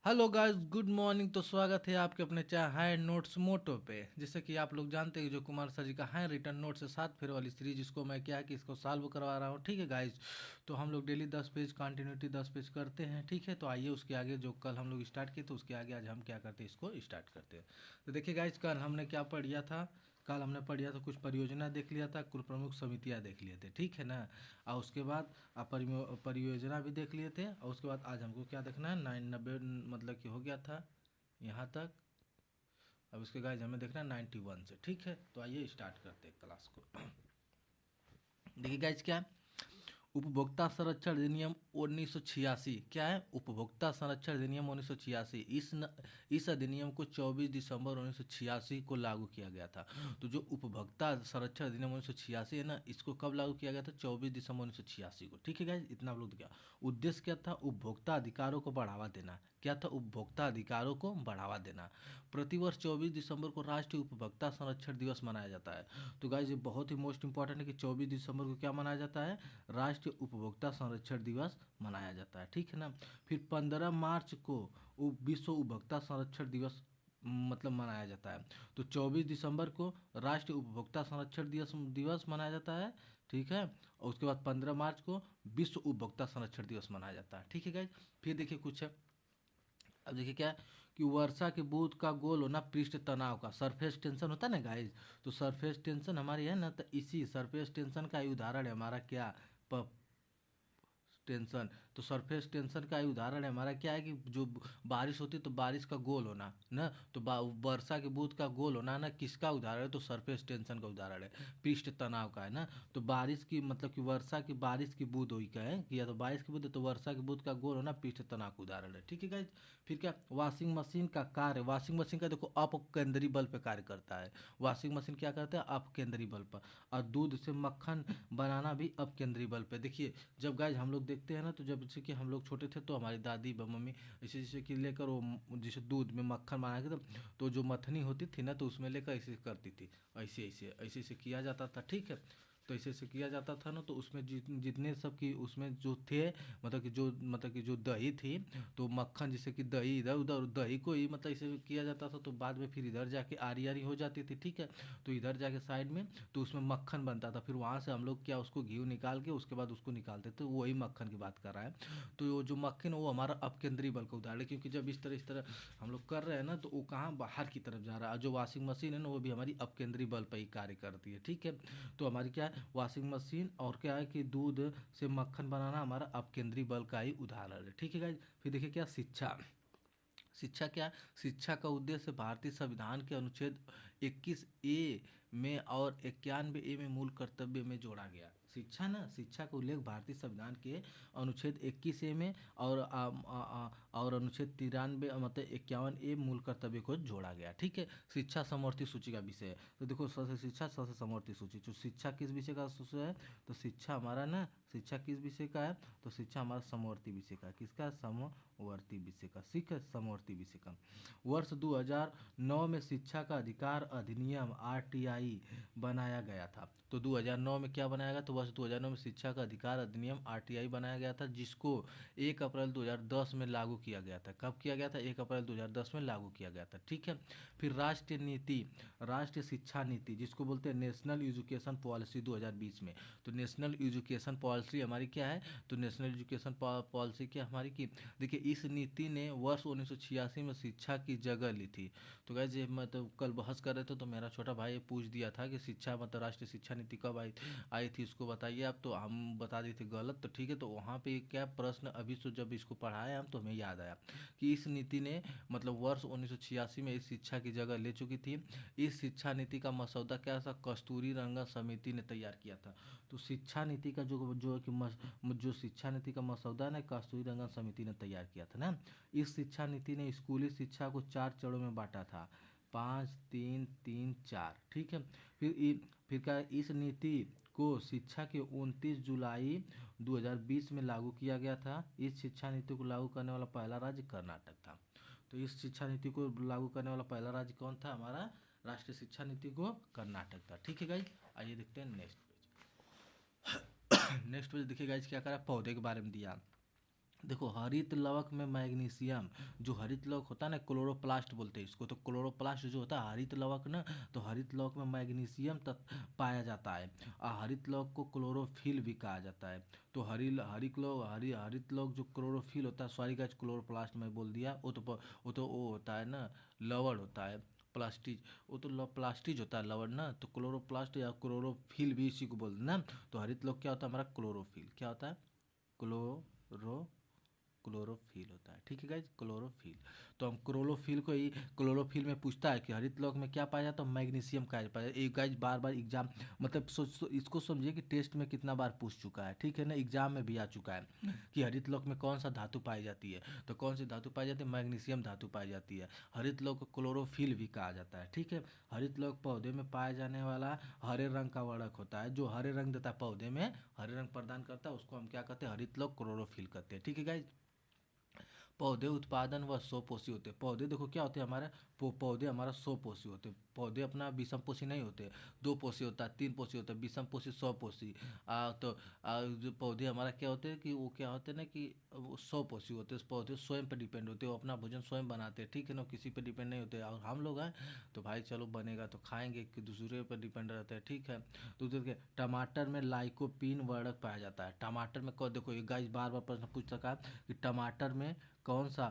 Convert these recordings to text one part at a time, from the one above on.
Hello guys, good morning. तो स्वागत है आपके अपने चाहे हाई नोट्स मोटो पे। जैसे कि आप लोग जानते हैं कि जो कुमार सर जी का है रिटर्न नोट से 7 फेर वाली सीरीज, इसको मैं क्या है कि इसको सॉल्व करवा रहा हूँ। ठीक है गाइस, तो हम लोग डेली 10 पेज कंटिन्यूटी 10 पेज करते हैं। ठीक है, तो आइए उसके आगे जो कल हम लोग स्टार्ट किए तो उसके आगे आज हम क्या करते हैं, इसको स्टार्ट करते हैं। तो देखिए गाइस, कल हमने क्या पढ़ लिया था। कल हमने पढ़ लिया था, कुछ परियोजना देख लिया था, कुल प्रमुख समितियाँ देख लिए थे। ठीक है ना। और उसके बाद परियोजना भी देख लिए थे। और उसके बाद आज हमको क्या देखना है, 990 मतलब कि हो गया था यहाँ तक। अब इसके गाइज हमें देखना है 91 से। ठीक है, तो आइए स्टार्ट करते हैं क्लास को। देखिए गाइज, क्या है उपभोक्ता संरक्षण अधिनियम 1986। क्या है उपभोक्ता संरक्षण अधिनियम 1986। इस अधिनियम को 24 दिसंबर 1986 को लागू किया गया था। तो जो उपभोक्ता संरक्षण अधिनियम 1986 है ना, इसको कब लागू किया गया था, 24 दिसंबर 1986 को। ठीक है गाइज, इतना आप लोग क्या उद्देश्य क्या था, उपभोक्ता अधिकारों को बढ़ावा देना। क्या था, उपभोक्ता अधिकारों को बढ़ावा देना। प्रतिवर्ष 24 दिसंबर को राष्ट्रीय उपभोक्ता संरक्षण दिवस मनाया जाता है। तो गाइज ये बहुत ही मोस्ट इंपॉर्टेंट है कि 24 दिसंबर को क्या मनाया जाता है, राष्ट्रीय उपभोक्ता संरक्षण दिवस मनाया जाता है। ठीक है ना। फिर 15 मार्च को विश्व उपभोक्ता संरक्षण दिवस मतलब मनाया जाता है। तो 24 दिसंबर को राष्ट्रीय उपभोक्ता संरक्षण दिवस दिवस मनाया जाता है। ठीक है, और उसके बाद 15 मार्च को विश्व उपभोक्ता संरक्षण दिवस मनाया जाता है। ठीक है गाइज, फिर देखिए कुछ है। अब देखिए क्या है कि वर्षा के बूंद का गोल होना पृष्ठ तनाव का, सरफेस टेंशन होता है ना गाइज। तो सरफेस टेंशन हमारी है ना, तो इसी सरफेस टेंशन का ही उदाहरण है हमारा क्या, टेंशन। तो सरफेस टेंशन का ही उदाहरण है हमारा क्या है कि जो बारिश होती है तो बारिश का गोल होना ना, तो वर्षा के बूंद का गोल होना ना, किसका उदाहरण है, तो सरफेस टेंशन का उदाहरण है, पृष्ठ तनाव का है ना। तो बारिश की मतलब कि वर्षा की बारिश की बूंद हुई का है कि या तो बारिश की बूंद है, तो वर्षा की बूंद का गोल होना पृष्ठ तनाव का उदाहरण है। ठीक है गाइज। फिर क्या, वॉशिंग मशीन का कार्य, वॉशिंग मशीन का देखो अपकेंद्री बल पे कार्य करता है। वॉशिंग मशीन क्या करता है, अपकेंद्री बल पर। और दूध से मक्खन बनाना भी अपकेंद्री बल पे। देखिए जब गाइज हम लोग देखते हैं ना, तो जब जैसे कि हम लोग छोटे थे तो हमारी दादी मम्मी ऐसे जैसे कि लेकर वो जैसे दूध में मक्खन बना के तो जो मथनी होती थी ना, तो उसमें लेकर ऐसे करती थी। ऐसे ऐसे ऐसे ऐसे किया जाता था। ठीक है, तो ऐसे ऐसे किया जाता था ना, तो उसमें जितने सब की उसमें जो थे, मतलब कि जो दही थी, तो मक्खन जैसे कि दही इधर उधर, दही को ही मतलब ऐसे किया जाता था, तो बाद में फिर इधर जाके आरी आरी हो जाती थी। ठीक है, तो इधर जाके साइड में तो उसमें मक्खन बनता था। फिर वहाँ से हम लोग क्या उसको घी निकाल के उसके बाद उसको निकालते थे, वही मक्खन की बात कर रहा है। तो वो जो मक्खन है वो हमारा अपकेंद्री बल का उदाहरण है, क्योंकि जब इस तरह हम लोग कर रहे हैं ना, तो वो कहाँ बाहर की तरफ जा रहा है। जो वॉशिंग मशीन है ना, वो भी हमारी अपकेंद्री बल पर ही कार्य करती है। ठीक है, तो हमारी क्या है वॉशिंग मशीन, और क्या है कि दूध से मक्खन बनाना हमारा अपकेंद्री बल का ही उदाहरण है। ठीक है गाइज। फिर देखिए क्या, शिक्षा। शिक्षा क्या, शिक्षा का उद्देश्य भारतीय संविधान के अनुच्छेद 21 ए में और 91 ए में मूल कर्तव्य में जोड़ा गया। शिक्षा ना, शिक्षा का उल्लेख भारतीय संविधान के अनुच्छेद 21 ए में और अनुच्छेद 93 मतलब 51 ए मूल कर्तव्य को जोड़ा गया। ठीक है, शिक्षा समवर्ती सूची का विषय है। तो देखो सबसे शिक्षा सबसे समवर्ती सूची, तो शिक्षा किस विषय का विषय है, तो शिक्षा हमारा ना, शिक्षा किस विषय का है, तो शिक्षा हमारा समवर्ती विषय का, किसका, समवर्ती विषय का। ठीक है, समवर्ती विषय का। वर्ष 2009 में शिक्षा का अधिकार अधिनियम आरटीआई बनाया गया था। तो 2009 में क्या बनाया गया, तो वर्ष 2009 में शिक्षा का अधिकार अधिनियम आरटीआई बनाया गया था, जिसको 1 अप्रैल 2010 में लागू किया गया था। कब किया गया था, 1 अप्रैल 2010 में लागू किया गया था। ठीक है, फिर राष्ट्रीय नीति, राष्ट्रीय शिक्षा नीति जिसको बोलते हैं नेशनल एजुकेशन पॉलिसी 2020 में। तो नेशनल एजुकेशन पॉलिसी हमारी क्या है, तो नेशनल एजुकेशन पॉलिसी क्या हमारी की, देखिए इस नीति ने वर्ष 1986 में शिक्षा की जगह ली थी। तो गाइस ये मतलब कल बहस कर रहे थे, तो मेरा छोटा भाई पूछ दिया था कि शिक्षा मतलब राष्ट्रीय शिक्षा नीति कब आई आई थी, इसको बताइए आप। तो हम बता दिए थे गलत। तो ठीक है, तो वहाँ पे क्या प्रश्न अभी तो जब इसको पढ़ाए हम तो हमें याद आया कि इस नीति ने मतलब वर्ष 1986 में इस शिक्षा की जगह ले चुकी थी। इस शिक्षा नीति का मसौदा क्या था, कस्तूरी रंगन समिति ने तैयार किया था। तो शिक्षा नीति का जो जो कि जो शिक्षा नीति का मसौदा है ना, कस्तूरी रंगन समिति ने तैयार किया था ना। इस शिक्षा नीति ने स्कूली शिक्षा को 4 चरणों में बांटा था, 5, 3, 3, 4। ठीक है, फिर क्या, इस नीति को शिक्षा के 29 जुलाई 2020 में लागू किया गया था। इस शिक्षा नीति को लागू करने वाला पहला राज्य कर्नाटक था। तो इस शिक्षा नीति को लागू करने वाला पहला राज्य कौन था, हमारा राष्ट्रीय शिक्षा नीति को कर्नाटक था। ठीक है गाइज, आइए देखते हैं नेक्स्ट पेज। नेक्स्ट पेज देखिए गाइज क्या करा, पौधे के बारे में दिया। देखो हरित लवक में मैग्नीशियम, जो हरित लवक होता है ना, क्लोरोप्लास्ट बोलते हैं इसको, तो क्लोरोप्लास्ट जो होता है हरित लवक ना, तो हरित लवक में मैग्नीशियम पाया जाता है। और हरित लवक को क्लोरोफिल भी कहा जाता है। तो हरित लवक जो क्लोरोफिल होता है, सॉरी गाइस क्लोरोप्लास्ट में बोल दिया, वो होता है ना, लवण होता है। प्लास्टिक, वो तो प्लास्टिक होता है लवण ना, तो क्लोरोप्लास्ट या क्लोरोफिल भी इसी को बोलते हैं ना। तो हरित लवक क्या होता है हमारा, क्लोरोफिल क्या होता है, क्लोरो क्लोरोफिल होता है। ठीक है गाइज, क्लोरोफिल। तो हम क्लोरोफिल को ही, क्लोरोफिल में पूछता है कि हरित लौक में क्या पाया जाता है, मैग्नीशियम पाया जाता है। एक गाइज बार बार एग्जाम, मतलब इसको समझिए कि टेस्ट में कितना बार पूछ चुका है, ठीक है ना, एग्जाम में भी आ चुका है कि हरित लौक में कौन सा धातु पाई जाती है। तो कौन सी धातु पाई जाती है, मैग्नीशियम धातु पाई जाती है। हरित लौक को क्लोरोफिल भी कहा जाता है। ठीक है। हरित लौक पौधे में पाया जाने वाला हरे रंग का वर्णक होता है, जो हरे रंग देता है पौधे में, हरे रंग प्रदान करता है, उसको हम क्या कहते हैं, हरित लौक क्लोरोफिल कहते हैं। ठीक है गाइज। पौधे उत्पादन व स्वपोषी होते हैं। पौधे देखो क्या होते हैं हमारे, पौधे हमारा स्वपोषी होते हैं। पौधे अपना विषम पोषी नहीं होते, दो पोषी होता है, तीन पोषी होता है, विषम पोषी स्वपोषी। तो जो पौधे हमारा क्या होते हैं कि वो क्या होते हैं ना कि वो स्वपोषी होते हैं। पौधे स्वयं पर डिपेंड होते हैं, वो अपना भोजन स्वयं बनाते हैं। ठीक है ना, किसी पर डिपेंड नहीं होते। और हम लोग हैं तो भाई चलो बनेगा तो खाएंगे, कि दूसरे पर डिपेंड रहते हैं। ठीक है। तो देखिए टमाटर में लाइकोपीन वर्णक पाया जाता है। टमाटर में को देखो, ये गाइस बार बार प्रश्न पूछ सका कि टमाटर में कौन सा,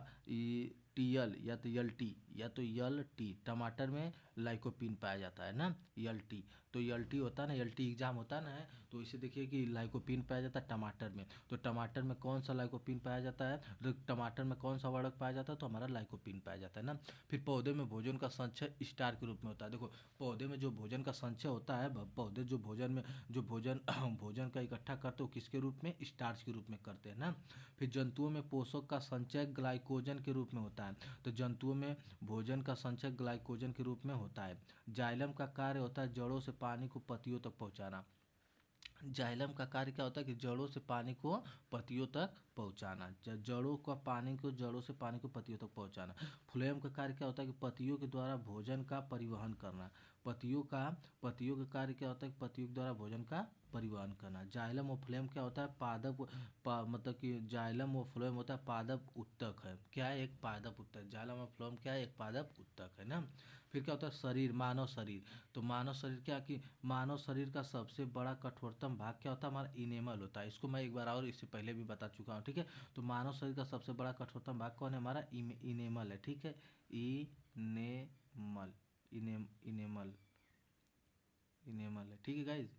टी एल या तो यल टी, या तो यल टी, टमाटर में लाइकोपीन पाया जाता है ना, यल टी। तो यल टी होता है ना, यल टी एग्जाम होता है ना, तो इसे देखिए कि लाइकोपीन पाया जाता है टमाटर में। तो टमाटर में कौन सा लाइकोपीन पाया जाता है, तो टमाटर में कौन सा वर्णक पाया जाता है, तो हमारा लाइकोपीन पाया जाता है ना। फिर पौधे में भोजन का संचय स्टार के रूप में होता है। देखो पौधे में जो भोजन का संचय होता है, पौधे जो भोजन में, जो भोजन भोजन का इकट्ठा करते हो किसके रूप में, स्टार्च के रूप में करते हैं ना। फिर जंतुओं में पोषक का संचय ग्लाइकोजन के रूप में होता है। तो जंतुओं में भोजन का संचय ग्लाइकोजन के रूप में होता है। जाइलम का कार्य होता है जड़ों से पानी को पत्तियों तक पहुंचाना। जाइलम का कार्य क्या होता है कि जड़ों से पानी को पत्तियों तक पहुंचाना, जड़ों से पानी को पत्तियों तक पहुंचाना। फ्लोएम का कार्य क्या होता है कि पत्तियों के द्वारा भोजन का परिवहन करना। पत्तियों का कार्य क्या होता है कि पत्तियों के द्वारा भोजन का परिवहन करना। जाइलम और फ्लोएम क्या होता है, मतलब कि जाइलम और फ्लोएम होता है पादप उत्तक है। क्या है, एक पादप उत्तक। जाइलम और फ्लोएम क्या है, एक पादप उत्तक है ना। फिर क्या होता है, शरीर, मानव शरीर। तो मानव शरीर क्या कि मानव शरीर का सबसे बड़ा कठोरतम भाग क्या होता है, हमारा इनेमल होता है। इसको मैं एक बार और इससे पहले भी बता चुका हूँ। ठीक है। तो मानव शरीर का सबसे बड़ा कठोरतम भाग कौन है, हमारा इनेमल है। ठीक है। इनेमल, इनेमल, इनेमल है। ठीक है गाइज,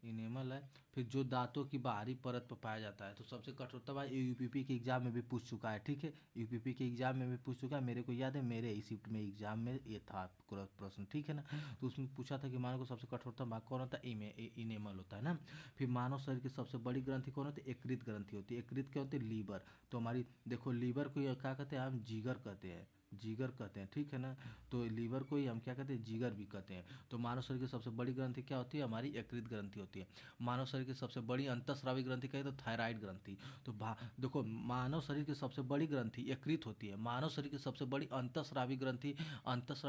इनेमल है। फिर जो दांतों की बाहरी परत पर पाया जाता है, तो सबसे कठोरतम है, यूपीपी के एग्जाम में भी पूछ चुका है। ठीक है। यूपीपी के एग्जाम में भी पूछ चुका है, मेरे को याद है, मेरे ही शिफ्ट में एग्जाम में ये था प्रश्न। ठीक है ना। तो उसमें पूछा था कि मानव को सबसे कठोरतम भाग कौन होता है, इनेमल होता है ना। फिर मानव शरीर की सबसे बड़ी ग्रंथि कौन होती है, यकृत ग्रंथि होती है। यकृत क्या होती है, लीवर। तो हमारी देखो लीवर को क्या कहते हैं, हम जिगर कहते हैं, जिगर कहते हैं। ठीक है ना। तो लीवर को ही हम क्या कहते हैं, जिगर भी कहते हैं। तो मानव शरीर की सबसे बड़ी ग्रंथि क्या होती है, हमारी यकृत ग्रंथि होती है। मानव शरीर की सबसे बड़ी अंतःस्रावी ग्रंथि कहे तो थायराइड ग्रंथि। तो देखो मानव शरीर की सबसे बड़ी ग्रंथि यकृत होती है। मानव शरीर की सबसे बड़ी अंतःस्रावी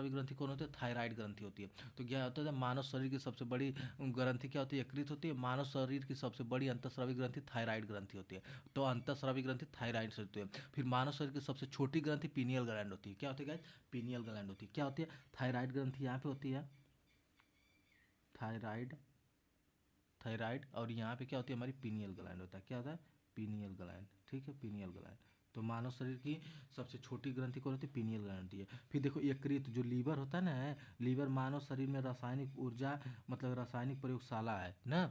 ग्रंथि कौन होती है, थायराइड ग्रंथि होती है। तो क्या होता है, मानव शरीर की सबसे बड़ी ग्रंथि क्या होती है, यकृत होती है। मानव शरीर की सबसे बड़ी अंतःस्रावी ग्रंथि थायराइड ग्रंथि होती है। तो अंतःस्रावी ग्रंथि थायराइड से होती है। फिर मानव शरीर की सबसे छोटी ग्रंथि पीनियल ग्लैंड होती है। क्या होती है, पीनियल ग्लैंड होती है। क्या होती है, थायराइड ग्रंथि यहाँ पे होती है, थायराइड, और यहाँ पे क्या होती है, हमारी पीनियल ग्लैंड होता है। क्या होता है, पीनियल ग्लैंड। ठीक है, पीनियल ग्लैंड। तो मानव शरीर की सबसे छोटी ग्रंथि कौन होती है, पीनियल ग्लैंड होती है। फिर देखो यकृत, जो लीवर होता है ना, लीवर मानव शरीर में रासायनिक ऊर्जा, मतलब रासायनिक प्रयोगशाला है ना।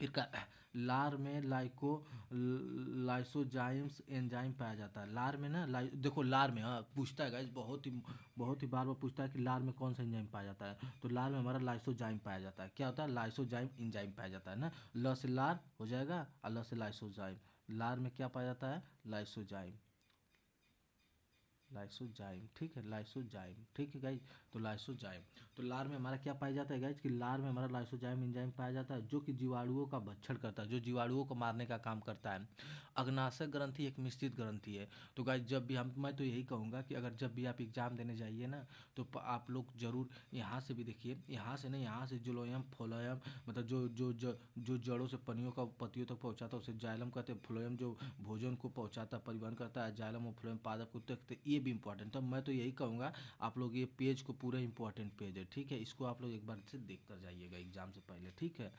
फिर का लार में लाइसोजाइम्स एंजाइम पाया जाता है। लार में ना, देखो लार में, हाँ पूछता है गाइस, बहुत ही बार बार पूछता है कि लार में कौन सा एंजाइम पाया जाता है। तो लार में हमारा लाइसोजाइम पाया जाता है। क्या होता है, लाइसोजाइम एंजाइम पाया जाता है ना। ल से लार हो जाएगा और ल से लाइसोजाइम। लार में क्या पाया जाता है, लाइसोजाइम। लाइसोजाइम, ठीक है, लाइसोजाइम, ठीक है गाइज। तो लाइसोजाइम, तो लार में हमारा क्या पाया जाता है गाइज कि लार में हमारा लाइसोजाइम एंजाइम पाया जाता है जो कि जीवाणुओं का भक्षण करता है, जो जीवाणुओं को मारने का काम करता है। अग्नाशय ग्रंथि एक निश्चित ग्रंथि है। तो गाइज जब भी हम, मैं तो यही कहूँगा कि अगर जब भी आप एग्जाम देने जाइए ना, तो आप लोग जरूर यहाँ से भी देखिए, यहाँ से नहीं, यहाँ से जुलोयम फ्लोयम, मतलब जो जड़ों से पनियों का पत्तियों तक पहुँचाता है उसे जाइलम कहते हैं। फ्लोयम जो भोजन को पहुँचाता, परिवहन करता है, जाइलम और फ्लोयम पादप को तक, ये भी इंपॉर्टेंट है। मैं तो यही कहूँगा आप लोग ये पेज को, पूरा इंपॉर्टेंट पेज है, ठीक है, इसको आप लोग एक बार से देख कर जाइएगा एग्जाम से पहले, ठीक है।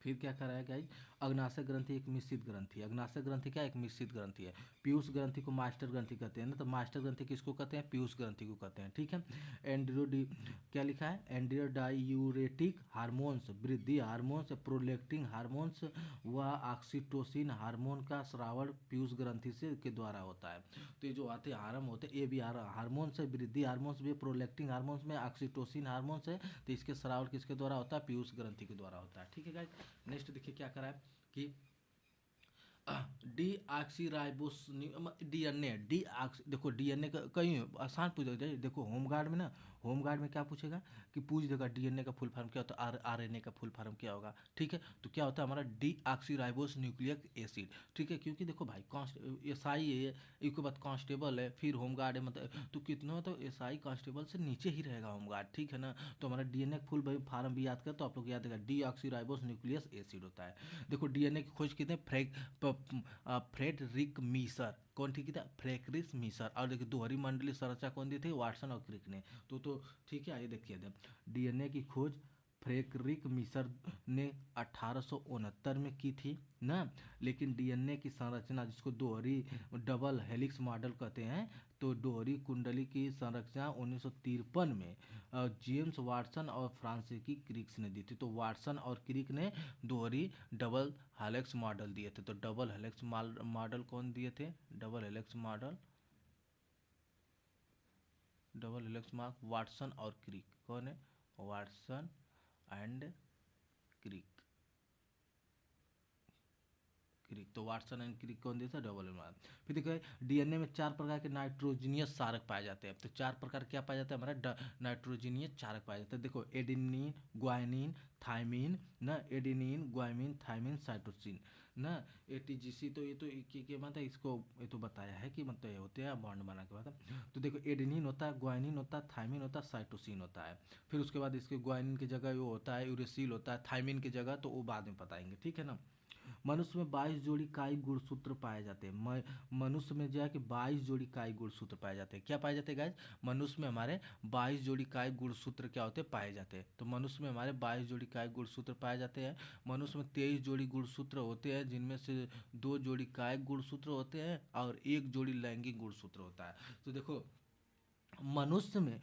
फिर क्या करा है गाइज, अग्नाशय ग्रंथि एक मिश्रित ग्रंथि है। अग्नाशय ग्रंथि क्या है, एक मिश्रित ग्रंथि है। पीयूष ग्रंथि को मास्टर ग्रंथि कहते हैं ना, तो मास्टर ग्रंथि किसको कहते हैं, पीयूष ग्रंथि को कहते हैं, ठीक है। एंड्रियोडी, क्या लिखा है, एंड्रियोडायूरेटिक हार्मोन्स, वृद्धि हार्मोन्स, प्रोलेक्टिन हार्मोन्स व ऑक्सीटोसिन हार्मोन का स्रावण पीयूष ग्रंथि से के द्वारा होता है। तो ये जो आते हार्मोन होते हैं, ये भी हार्मोन्स है, वृद्धि हार्मोन्स भी, प्रोलेक्टिन हार्मोन्स में ऑक्सीटोसिन हार्मोन्स है। तो इसके स्रावण किसके द्वारा होता है, पीयूष ग्रंथि के द्वारा होता है, ठीक है गाइज। नेक्स्ट देखिए क्या करा है कि डी ऑक्सी राइबोस, डीएनए, देखो डीएनए का कहीं आसान पूछ जाए, देखो होमगार्ड में ना, होमगार्ड में क्या पूछेगा कि पूछ देगा डीएनए का फुल फॉर्म क्या होता है, आरएनए का फुल फॉर्म क्या होगा, ठीक है। तो क्या होता है हमारा D oxy ribose nucleic acid, ठीक है। क्योंकि देखो भाई एस आई है, इसके बाद कांस्टेबल है, फिर होमगार्ड है, मतलब तो कितना, तो एस आई कांस्टेबल से नीचे ही रहेगा होमगार्ड, ठीक है ना। तो हमारा डीएनए फुल फार्म भी याद कर, तो आप लोग याद रखेगा D oxy ribose nucleus acid होता है। देखो डीएनए की खोज कितने फ्रेडरिक मीसर, कौन ठीक था, फ्रेडरिक मीसर। और देखिए दोहरी मंडली संरचना कौन दी थी, वाटसन और क्रिक ने। तो ठीक है, आइए देखिए डीएनए की खोज फ्रेडरिक मीसर ने 1869 में की थी ना। लेकिन डीएनए की संरचना जिसको दोहरी डबल हेलिक्स मॉडल कहते हैं, तो दोहरी कुंडली की संरचना 1953 में जेम्स वाटसन और फ्रांसीसी क्रिक्स ने दी थी। तो वाटसन और क्रिक ने दोहरी डबल हेलिक्स मॉडल दिए थे। तो डबल हेलिक्स मॉडल कौन दिए थे, double helix model, double helix mark Watson और क्रिक, कौन है, वाटसन एंड क्रिक, क्रिक। तो वाटसन एंड क्रिक कौन दिया था, डबल मार्क। फिर देखो डीएनए में 4 प्रकार के नाइट्रोजनियस क्षारक पाए जाते हैं। तो 4 प्रकार क्या पाया जाता है हमारा, नाइट्रोजनियस क्षारक पाया जाता है। देखो एडेनिन, ग्वानिन, थाइमिन ना, एडेनिन, ग्वानिन, थाइमिन, साइटोसिन ना, एटीजीसी। तो ये तो के मतलब इसको ये तो बताया है कि मतलब ये होते हैं बॉन्ड बना के बाद। तो देखो एडेनिन होता है, ग्वानिन होता है, थाइमिन होता है, साइटोसिन होता है। फिर उसके बाद इसके ग्वानिन की जगह वो होता है यूरेसिल होता है, थाइमिन की जगह तो वो बाद में बताएंगे, ठीक है ना। मनुष्य में 22 जोड़ी कायिक गुणसूत्र पाए जाते हैं। मनुष्य में जो है कि 22 जोड़ी कायिक गुणसूत्र पाए जाते हैं। क्या पाए जाते हैं गाइज, मनुष्य में हमारे 22 जोड़ी कायिक गुणसूत्र क्या होते हैं, पाए जाते हैं। तो मनुष्य में हमारे 22 जोड़ी कायिक गुणसूत्र पाए जाते हैं। मनुष्य में 23 जोड़ी गुणसूत्र होते हैं, जिनमें से 2 जोड़ी कायिक गुणसूत्र होते हैं और 1 जोड़ी लैंगिक गुणसूत्र होता है। तो देखो मनुष्य में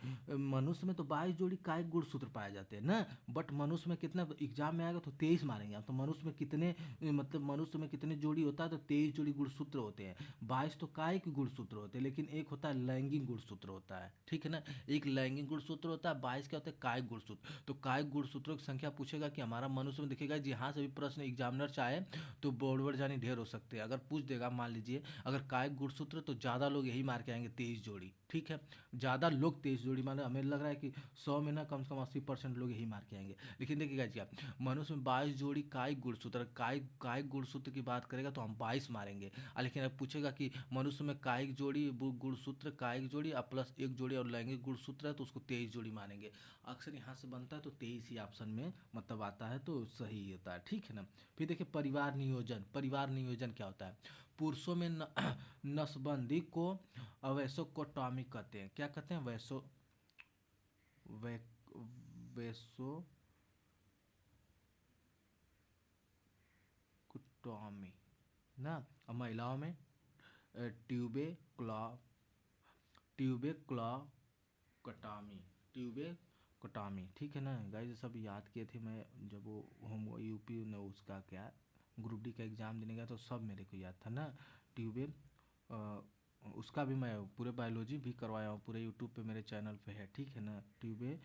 तो 22 जोड़ी कायिक गुणसूत्र पाए जाते हैं ना। बट मनुष्य में कितना, एग्जाम में आएगा तो 23 मारेंगे आप, तो मनुष्य में कितने, मतलब मनुष्य में कितने जोड़ी होता है, तो 23 जोड़ी गुणसूत्र होते हैं। 22 तो कायिक गुणसूत्र होते हैं, लेकिन एक होता है लैंगिक गुणसूत्र होता है, ठीक है ना। एक लैंगिक गुणसूत्र होता है, 22 क्या होता है, कायिक गुणसूत्र। तो कायिक गुणसूत्रों की संख्या पूछेगा कि हमारा मनुष्य में, देखिएगा जहाँ से भी प्रश्न एग्जामिनर चाहे तो बोर्ड जानी ढेर हो सकते हैं। अगर पूछ देगा मान लीजिए अगर कायिक गुणसूत्र, तो ज़्यादा लोग यही मार के आएंगे 23 जोड़ी, ठीक है। ज़्यादा लोग 23 जोड़ी, माने हमें लग रहा है कि 100 में ना कम से कम 80% लोग यही मार के आएंगे। लेकिन देखिएगा जी आप, मनुष्य में 22 जोड़ी कायिक गुणसूत्र, कायिक गुणसूत्र की बात करेगा तो हम 22 मारेंगे। लेकिन अब पूछेगा कि मनुष्य में कायिक जोड़ी गुणसूत्र, कायिक जोड़ी और प्लस 1 जोड़ी और लैंगिक गुणसूत्र है, तो उसको 23 जोड़ी मानेंगे। अक्सर यहाँ से बनता है तो 23 ही ऑप्शन में मतलब आता है, तो सही होता है, ठीक है ना। फिर देखिए परिवार नियोजन, परिवार नियोजन क्या होता है, पुरुषों में नसबंदी को अवैसोकोटॉमी कहते हैं। क्या कहते हैं, वै, वैसोकोटॉमी ना। और महिलाओं में ट्यूबे क्लॉ ट्यूबे क्लॉकटामी, ट्यूबे कटामी, ठीक है ना गाइस। सब याद किए थे मैं जब वो हम यूपी ने उसका क्या ग्रुप डी का एग्ज़ाम देने गया, तो सब मेरे को याद था ना। ट्यूबे उसका भी मैं पूरे बायोलॉजी भी करवाया हूँ, पूरे यूट्यूब पे मेरे चैनल पे है, ठीक है ना। ट्यूबे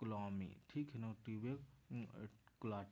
क्लोमी, ठीक है ना, ट्यूबे क्लॉट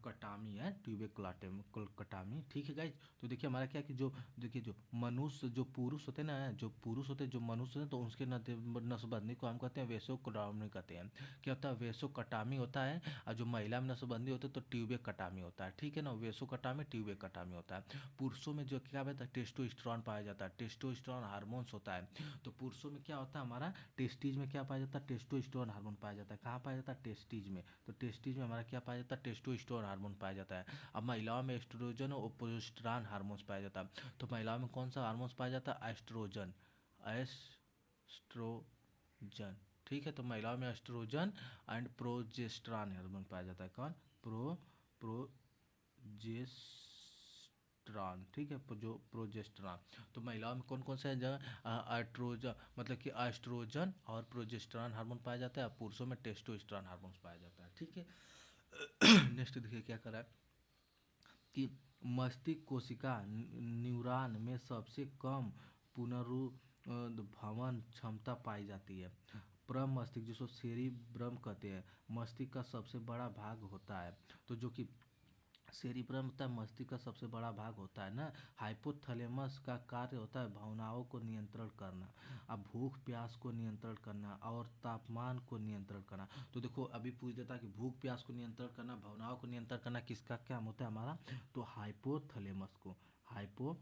कटामी है, ट्यूबेक्लाटमी, ठीक है गाइज। तो देखिए हमारा क्या कि जो देखिए जो मनुष्य जो पुरुष होते हैं ना, जो पुरुष होते हैं जो मनुष्य हैं, तो उसके नसबंदी को हम कहते हैं वेसोक्रामी कहते हैं। क्या होता है, वेसोकटामी होता है। और जो महिला में नसबंदी होते हैं तो ट्यूबेक्टामी होता है, ठीक है ना। वेसोकटामी ट्यूबेक्टामी होता है। पुरुषों में जो क्या होता है, टेस्टोस्टेरोन पाया जाता है, टेस्टोस्टेरोन हार्मोन्स होता है। तो पुरुषों में क्या होता है, हमारा टेस्टीज में क्या पाया जाता है, टेस्टोस्टेरोन हार्मोन पाया जाता है। कहाँ पाया जाता है, टेस्टीज में। तो टेस्टीज में हमारा क्या पाया जाता है, टेस्टोस्टेरोन हार्मोन पाया जाता है। अब महिलाओं में एस्ट्रोजन और प्रोजेस्टेरॉन हार्मोन्स पाया जाता है। तो महिलाओं में कौन सा हार्मोन्स पाया जाता है, एस्ट्रोजन, एस्ट्रोजन, ठीक है। तो महिलाओं में एस्ट्रोजन एंड प्रोजेस्टेरॉन हार्मोन पाया जाता है। कौन, प्रोजेस्टेरॉन, ठीक है, जो प्रोजेस्टेरॉन। तो महिलाओं में कौन कौन से एस्ट्रोजन, मतलब कि एस्ट्रोजन और प्रोजेस्टेरॉन हार्मोन पाया जाता है। पुरुषों में टेस्टोस्टेरोन हार्मोन पाया जाता है, ठीक है। नेक्स्ट देखिए क्या करा है कि मस्तिष्क कोशिका न्यूरॉन में सबसे कम पुनरुद्भवन क्षमता पाई जाती है। प्रमस्तिष्क जिसको सेरिब्रम कहते हैं, मस्तिष्क का सबसे बड़ा भाग होता है। तो जो कि सेरिब्रम होता है, मस्तिष्क का सबसे बड़ा भाग होता है ना। हाइपोथैलेमस का कार्य होता है भावनाओं को नियंत्रण करना, अब भूख प्यास को नियंत्रण करना और तापमान को नियंत्रण करना। तो देखो अभी पूछ देता है कि भूख प्यास को नियंत्रण करना, भावनाओं को नियंत्रण करना किसका क्या होता है हमारा, तो हाइपोथैलेमस को, हाइपोथैलेमस,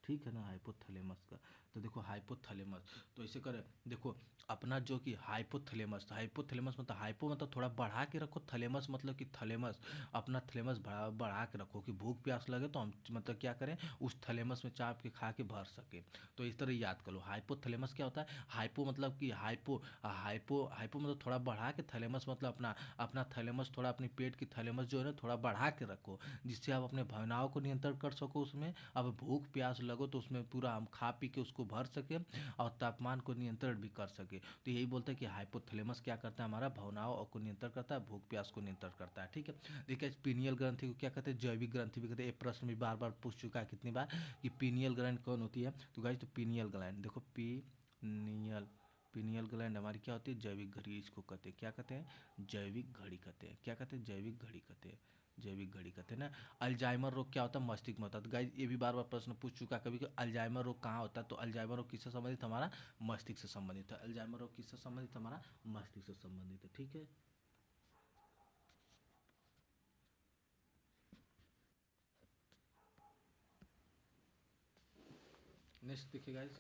ठीक है ना, हाइपोथैलेमस का। तो देखो हाइपोथैलेमस, तो इसे करें देखो अपना जो कि हाइपोथैलेमस, हाइपोथैलेमस मतलब हाइपो मतलब थोड़ा बढ़ा के रखो, थैलेमस मतलब कि थैलेमस, अपना थैलेमस बढ़ा के रखो कि भूख प्यास लगे तो हम मतलब क्या करें, उस थैलेमस में चाप के खा के भर सके। तो इस तरह याद कर लो। हाइपोथैलेमस क्या होता है, हाइपो मतलब कि हाइपो हाइपो हाइपो मतलब थोड़ा बढ़ा के, थैलेमस मतलब अपना अपना थैलेमस, थोड़ा अपनी पेट की थैलेमस जो है ना थोड़ा बढ़ा के रखो, जिससे आप अपने भावनाओं को नियंत्रण कर सको उसमें। अब भूख प्यास लगो तो उसमें पूरा हम खा पी के उसको भर सके और तापमान को नियंत्रण भी कर सके। तो यही बोलते हैं कि हाइपोथैलेमस क्या करता है, हमारा भावनाओं को नियंत्रण करता है, भूख प्यास को नियंत्रण करता है, ठीक है। देखिए पीनियल ग्रंथि को क्या कहते हैं, जैविक ग्रंथि भी कहते हैं। ये प्रश्न भी बार बार पूछ चुका है कितनी बार कि पीनियल ग्लैंड कौन होती है। तो गाइस तो पीनियल ग्लैंड देखो, पीनियल पीनियल ग्लैंड हमारी क्या होती है, जैविक घड़ी इसको कहते हैं। क्या कहते हैं, जैविक घड़ी कहते हैं। क्या कहते हैं, जैविक घड़ी कहते हैं, जैविक घड़ी कहते हैं ना। अल्जाइमर रोग क्या होता है, मस्तिष्क में होता है। तो गाइस ये भी बार बार प्रश्न पूछ चुका है कभी कि अल्जाइमर रोग कहाँ होता है। तो अल्जाइमर रोग किससे संबंधित, हमारा मस्तिष्क से संबंधित है। अल्जाइमर रोग किससे संबंधित, हमारा मस्तिष्क से संबंधित है, ठीक है। नेक्स्ट देखिए गाइस,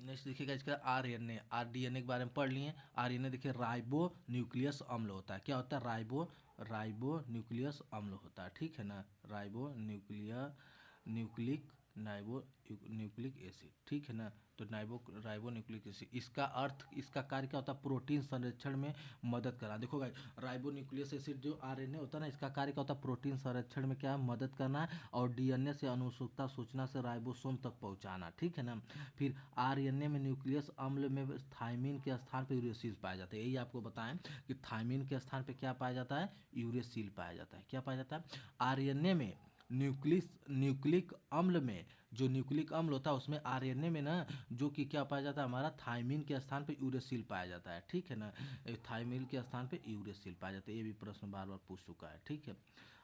नेक्स्ट देखिएगा इसका आरएनए, आरडीएनए के बारे में पढ़ लिए। आरएनए देखिए राइबो न्यूक्लियस अम्ल होता है। क्या होता है, राइबो न्यूक्लियस अम्ल होता है, ठीक है ना। राइबो न्यूक्लिक नाइबो न्यूक्लिक एसिड, ठीक है ना। तो राइबो न्यूक्लिक एसिड, इसका अर्थ, इसका कार्य क्या होता है, प्रोटीन संरक्षण में मदद करना। देखो गाइस राइबो न्यूक्लियस एसिड जो आरएनए होता है ना, इसका कार्य क्या होता है, प्रोटीन संरक्षण में क्या मदद करना और डीएनए से अनुसूचना सूचना से राइबोसोम तक पहुंचाना, ठीक है ना। फिर आरएनए में न्यूक्लियस अम्ल में थायमिन के स्थान पर यूरेसिल पाया जाता है। यही आपको बताएं कि थायमिन के स्थान पर क्या पाया जाता है, यूरेसिल पाया जाता है। क्या पाया जाता है, आरएनए में न्यूक्लिक अम्ल में, जो न्यूक्लिक अम्ल होता है उसमें आरएनए में ना, जो कि क्या पाया जाता है, हमारा थायमिन के स्थान पे यूरेसिल पाया जाता है, ठीक है ना। थायमिन के स्थान पे यूरेसिल पाया जाता है। ये भी प्रश्न बार बार पूछ चुका है, ठीक है।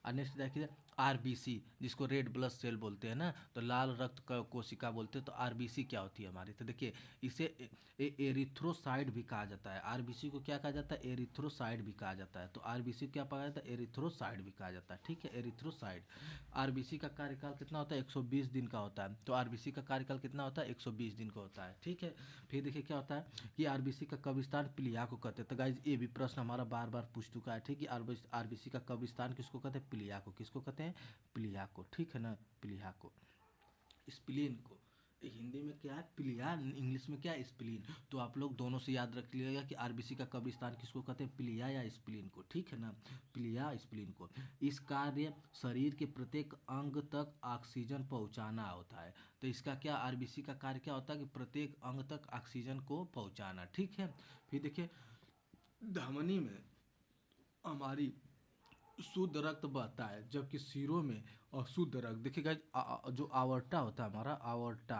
और नेक्स्ट देखिए आरबीसी, जिसको रेड ब्लड सेल बोलते हैं ना, तो लाल रक्त कोशिका बोलते हैं। तो आरबीसी क्या होती है हमारी, तो देखिए इसे एरिथ्रोसाइड भी कहा जाता है। आरबीसी को क्या कहा जाता है, एरिथ्रोसाइड भी कहा जाता है। तो आरबीसी क्या कहा जाता है, एरिथ्रोसाइड भी कहा जाता है, ठीक है, एरिथ्रोसाइड। आरबीसी का कार्यकाल कितना होता है, 120 दिन का होता है। तो आरबीसी का कार्यकाल कितना होता है, 120 दिन का होता है, ठीक है। फिर देखिए क्या होता है कि आरबीसी का कब्रिस्तान प्लीहा को कहते हैं। तो गाइज ये भी प्रश्न हमारा बार बार पूछ चुका है, ठीक है। आरबीसी का कब्रिस्तान किसको कहते हैं, प्लीहा को। किसको कहते हैं, प्लीहा को, ठीक है ना, प्लीहा को। स्प्लीन को हिंदी में क्या है, प्लीहा, इंग्लिश में क्या है, स्प्लीन। तो आप लोग दोनों से याद रख लीजिएगा कि आरबीसी का कब्रिस्तान किसको कहते हैं, प्लीहा या स्प्लीन को, ठीक है ना, प्लीहा स्प्लीन को। इस कार्य शरीर के प्रत्येक अंग तक ऑक्सीजन पहुंचाना होता है। तो इसका क्या, आरबीसी का कार्य क्या होता है कि प्रत्येक अंग तक ऑक्सीजन को पहुंचाना, ठीक है। फिर देखिए धमनी में हमारी शुद्ध रक्त बहता है, जबकि सिरों में अशुद्ध रक्त। देखिएगा जो आवर्टा होता है हमारा, आवर्टा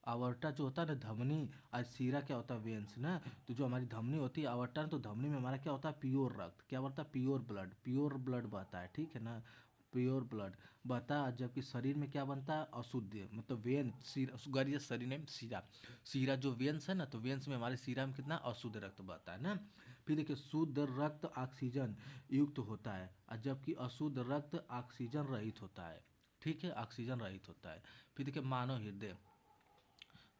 आवर्टा जो होता है ना धमनी, और सीरा क्या होता है वेंस ना। तो जो हमारी धमनी होती है आवर्टा ना, तो धमनी में हमारा क्या होता है प्योर रक्त, क्या बढ़ता है प्योर ब्लड बहता है, ठीक है ना। प्योर ब्लड बहता है, जबकि शरीर में क्या बनता है अशुद्ध, मतलब वेन सीरा गर्ज शरीर में सीरा, सीरा जो वेंस है ना, तो वेंस में हमारे सीरा में कितना अशुद्ध रक्त बहता है ना। फिर देखिए शुद्ध रक्त ऑक्सीजन युक्त होता है, और जबकि अशुद्ध रक्त ऑक्सीजन रहित होता है, ठीक है, ऑक्सीजन रहित होता है। फिर देखिए मानव हृदय,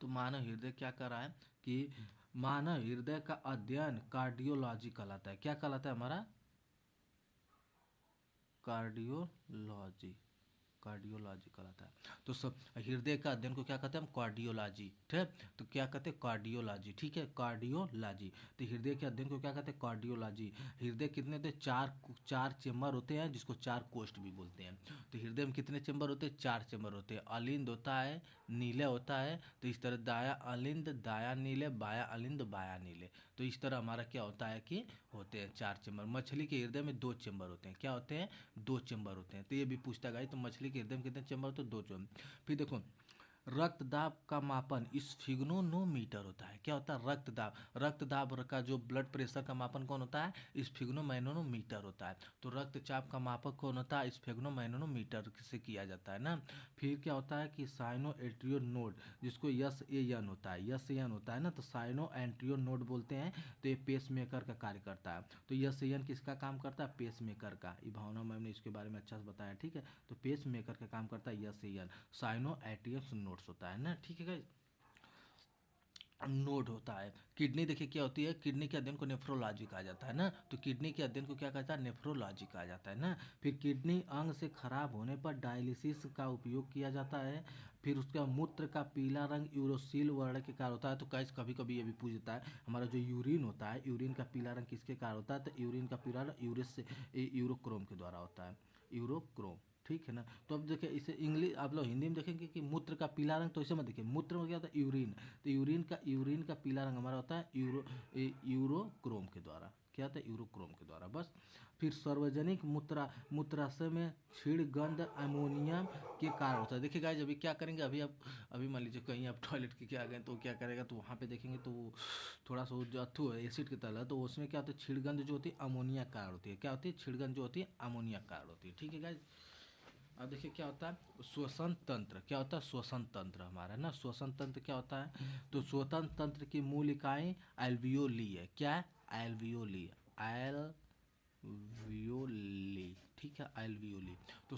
तो मानव हृदय क्या कर रहा है कि मानव हृदय का अध्ययन कार्डियोलॉजी कहलाता है, क्या कहलाता है हमारा कार्डियोलॉजी, कार्डियोलॉजी कहलाता है। तो सब हृदय का अध्ययन को क्या कहते हैं हम कार्डियोलॉजी, ठीक है। तो क्या कहते हैं कार्डियोलॉजी, ठीक है, कार्डियोलॉजी। तो हृदय के अध्ययन को क्या कहते हैं कार्डियोलॉजी। हृदय कितने होते हैं, चार चार चेम्बर होते हैं, जिसको चार कोष्ठ भी बोलते हैं। तो हृदय में कितने चेम्बर होते हैं, चार चेम्बर होते हैं। अलिंद होता है, नीले होता है, तो इस तरह दाया अलिंद दाया नीले, बाया अलिंद बाया नीले। तो इस तरह हमारा क्या होता है कि होते हैं चार चेम्बर। मछली के हृदय में दो चेम्बर होते हैं, क्या होते हैं दो चेम्बर होते हैं। तो ये भी पूछता है तो मछली के हृदय में कितने चेम्बर होते हैं, दो चेम्बर। फिर देखो रक्तदाब का मापन स्फिग्नोमीटर होता है, क्या होता है रक्तदाब, रक्तदाब का जो ब्लड प्रेशर का मापन कौन होता है स्फिग्नोमैनोमीटर होता है। तो रक्तचाप का मापक कौन होता है स्फिग्नोमैनोमीटर से किया जाता है ना। फिर क्या होता है कि साइनो एट्रियो नोड, जिसको यस ए एन होता है, यस ए एन होता है ना, तो साइनो एंट्रियो नोड बोलते हैं। तो ये पेस मेकर का कार्य करता है। तो यस ए एन किसका काम करता है पेस मेकर का, ये भावना मैम ने इसके बारे में अच्छा से बताया, ठीक है। तो पेस मेकर का काम करता है yes A N, cyano Atreus nodes होता है ना, ठीक है गाइस। नोड होता है। किडनी देखिए क्या होती है, किडनी के अध्ययन को नेफ्रोलॉजी कहा जाता है ना। तो किडनी के अध्ययन को क्या कहता है नेफ्रोलॉजी कहा जाता है ना। फिर किडनी अंग से खराब होने पर डायलिसिस का उपयोग किया जाता है। फिर उसका मूत्र का पीला रंग यूरोसिल वर्ण के कारण होता है। तो कैसे कभी कभी ये भी पूछ देता है हमारा जो यूरिन होता है, यूरिन का पीला रंग किसके कारण होता है, तो यूरिन का पीला रंग यूरोक्रोम के द्वारा होता है, यूरोक्रोम, ठीक है ना। तो अब देखिए इसे इंग्लिश आप लोग हिंदी में देखेंगे कि मूत्र का पीला रंग, तो इसे मत देखिए मूत्र में क्या होता है यूरिन। तो यूरिन का पीला रंग हमारा होता है यूरोक्रोम के द्वारा, क्या होता है यूरोक्रोम के द्वारा, बस। फिर सार्वजनिक मूत्राशय में क्षीण गंध अमोनियम के कारण होता है। देखिए गाइस अभी क्या करेंगे, अभी मान लीजिए कहीं आप टॉयलेट के आ गए तो क्या करेगा, तो वहाँ पे देखेंगे तो वो थोड़ा सा जो अथु एसिड की तरह, तो उसमें क्या होता है क्षीण गंध जो होती है अमोनिया कारण होती है, क्या होती है क्षीण गंध जो होती है अमोनिया कारण होती है, ठीक है गाइस। अब देखिए क्या होता है श्वसन तंत्र, क्या होता है श्वसन तंत्र हमारा ना, श्वसन तंत्र क्या होता है, तो श्वसन तंत्र की मूल इकाई एल्वियोली है, क्या है एल्वियोली, एल्वियोली, ठीक है एल्वियोली। तो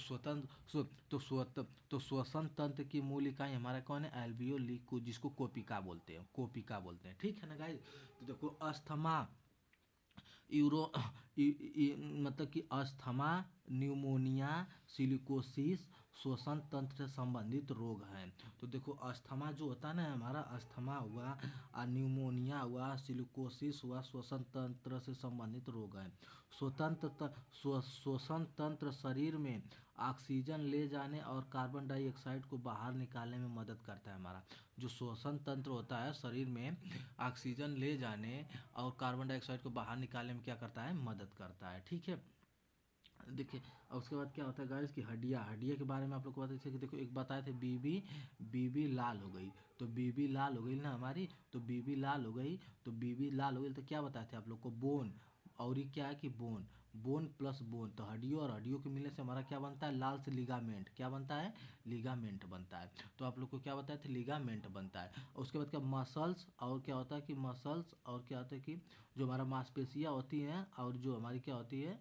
श्वसन तंत्र की मूल इकाई हमारा कौन है एल्वियोली को, जिसको कोपिका बोलते हैं, कोपिका बोलते हैं, ठीक है ना गाइस। तो देखो अस्थमा यूरो मतलब कि अस्थमा, न्यूमोनिया, सिलिकोसिस श्वसन तंत्र से संबंधित रोग हैं। तो देखो अस्थमा जो होता है ना हमारा, अस्थमा हुआ न्यूमोनिया हुआ सिलिकोसिस हुआ, श्वसन तंत्र से संबंधित रोग हैं। श्वसन तंत्र शरीर में ऑक्सीजन ले जाने और कार्बन डाइऑक्साइड को बाहर निकालने में मदद करता है हमारा। जो श्वसन तंत्र होता है शरीर में ऑक्सीजन ले जाने और कार्बन डाइऑक्साइड को बाहर निकालने में क्या करता है मदद करता है, ठीक है। देखिए और उसके बाद क्या होता है गाइस कि हड्डियाँ के बारे में आप लोग को बताते थे कि देखो एक बताए थे बीबी लाल हो गई, तो बीबी लाल हो गई ना हमारी, तो बीबी लाल हो गई, तो बीबी लाल हो गई, तो क्या बताए थे आप लोग को बोन, और ये क्या है कि बोन, बोन प्लस बोन, तो हड्डियों और हड्डियों के मिलने से हमारा क्या बनता है लाल से लिगामेंट, क्या बनता है लिगामेंट बनता है। तो आप लोग को क्या बताए थे लिगामेंट बनता है। और उसके बाद क्या मसल्स, और क्या होता है कि मसल्स, और क्या होता है कि जो हमारा मांसपेशियाँ होती हैं और जो हमारी क्या होती है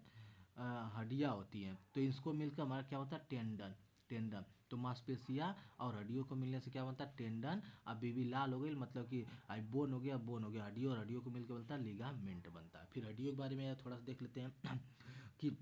हड्डियाँ होती हैं, तो इसको मिलकर हमारा क्या होता है टेंडन, टेंडन। तो मांसपेशियाँ और हड्डियों को मिलने से क्या बनता है टेंडन। अब बीबी लाल हो गई मतलब कि अब बोन हो गया, बोन हो गया हड्डियों, और हड्डियों को मिलकर बनता है लिगामेंट बनता है। फिर हड्डियों के बारे में थोड़ा सा देख लेते हैं कि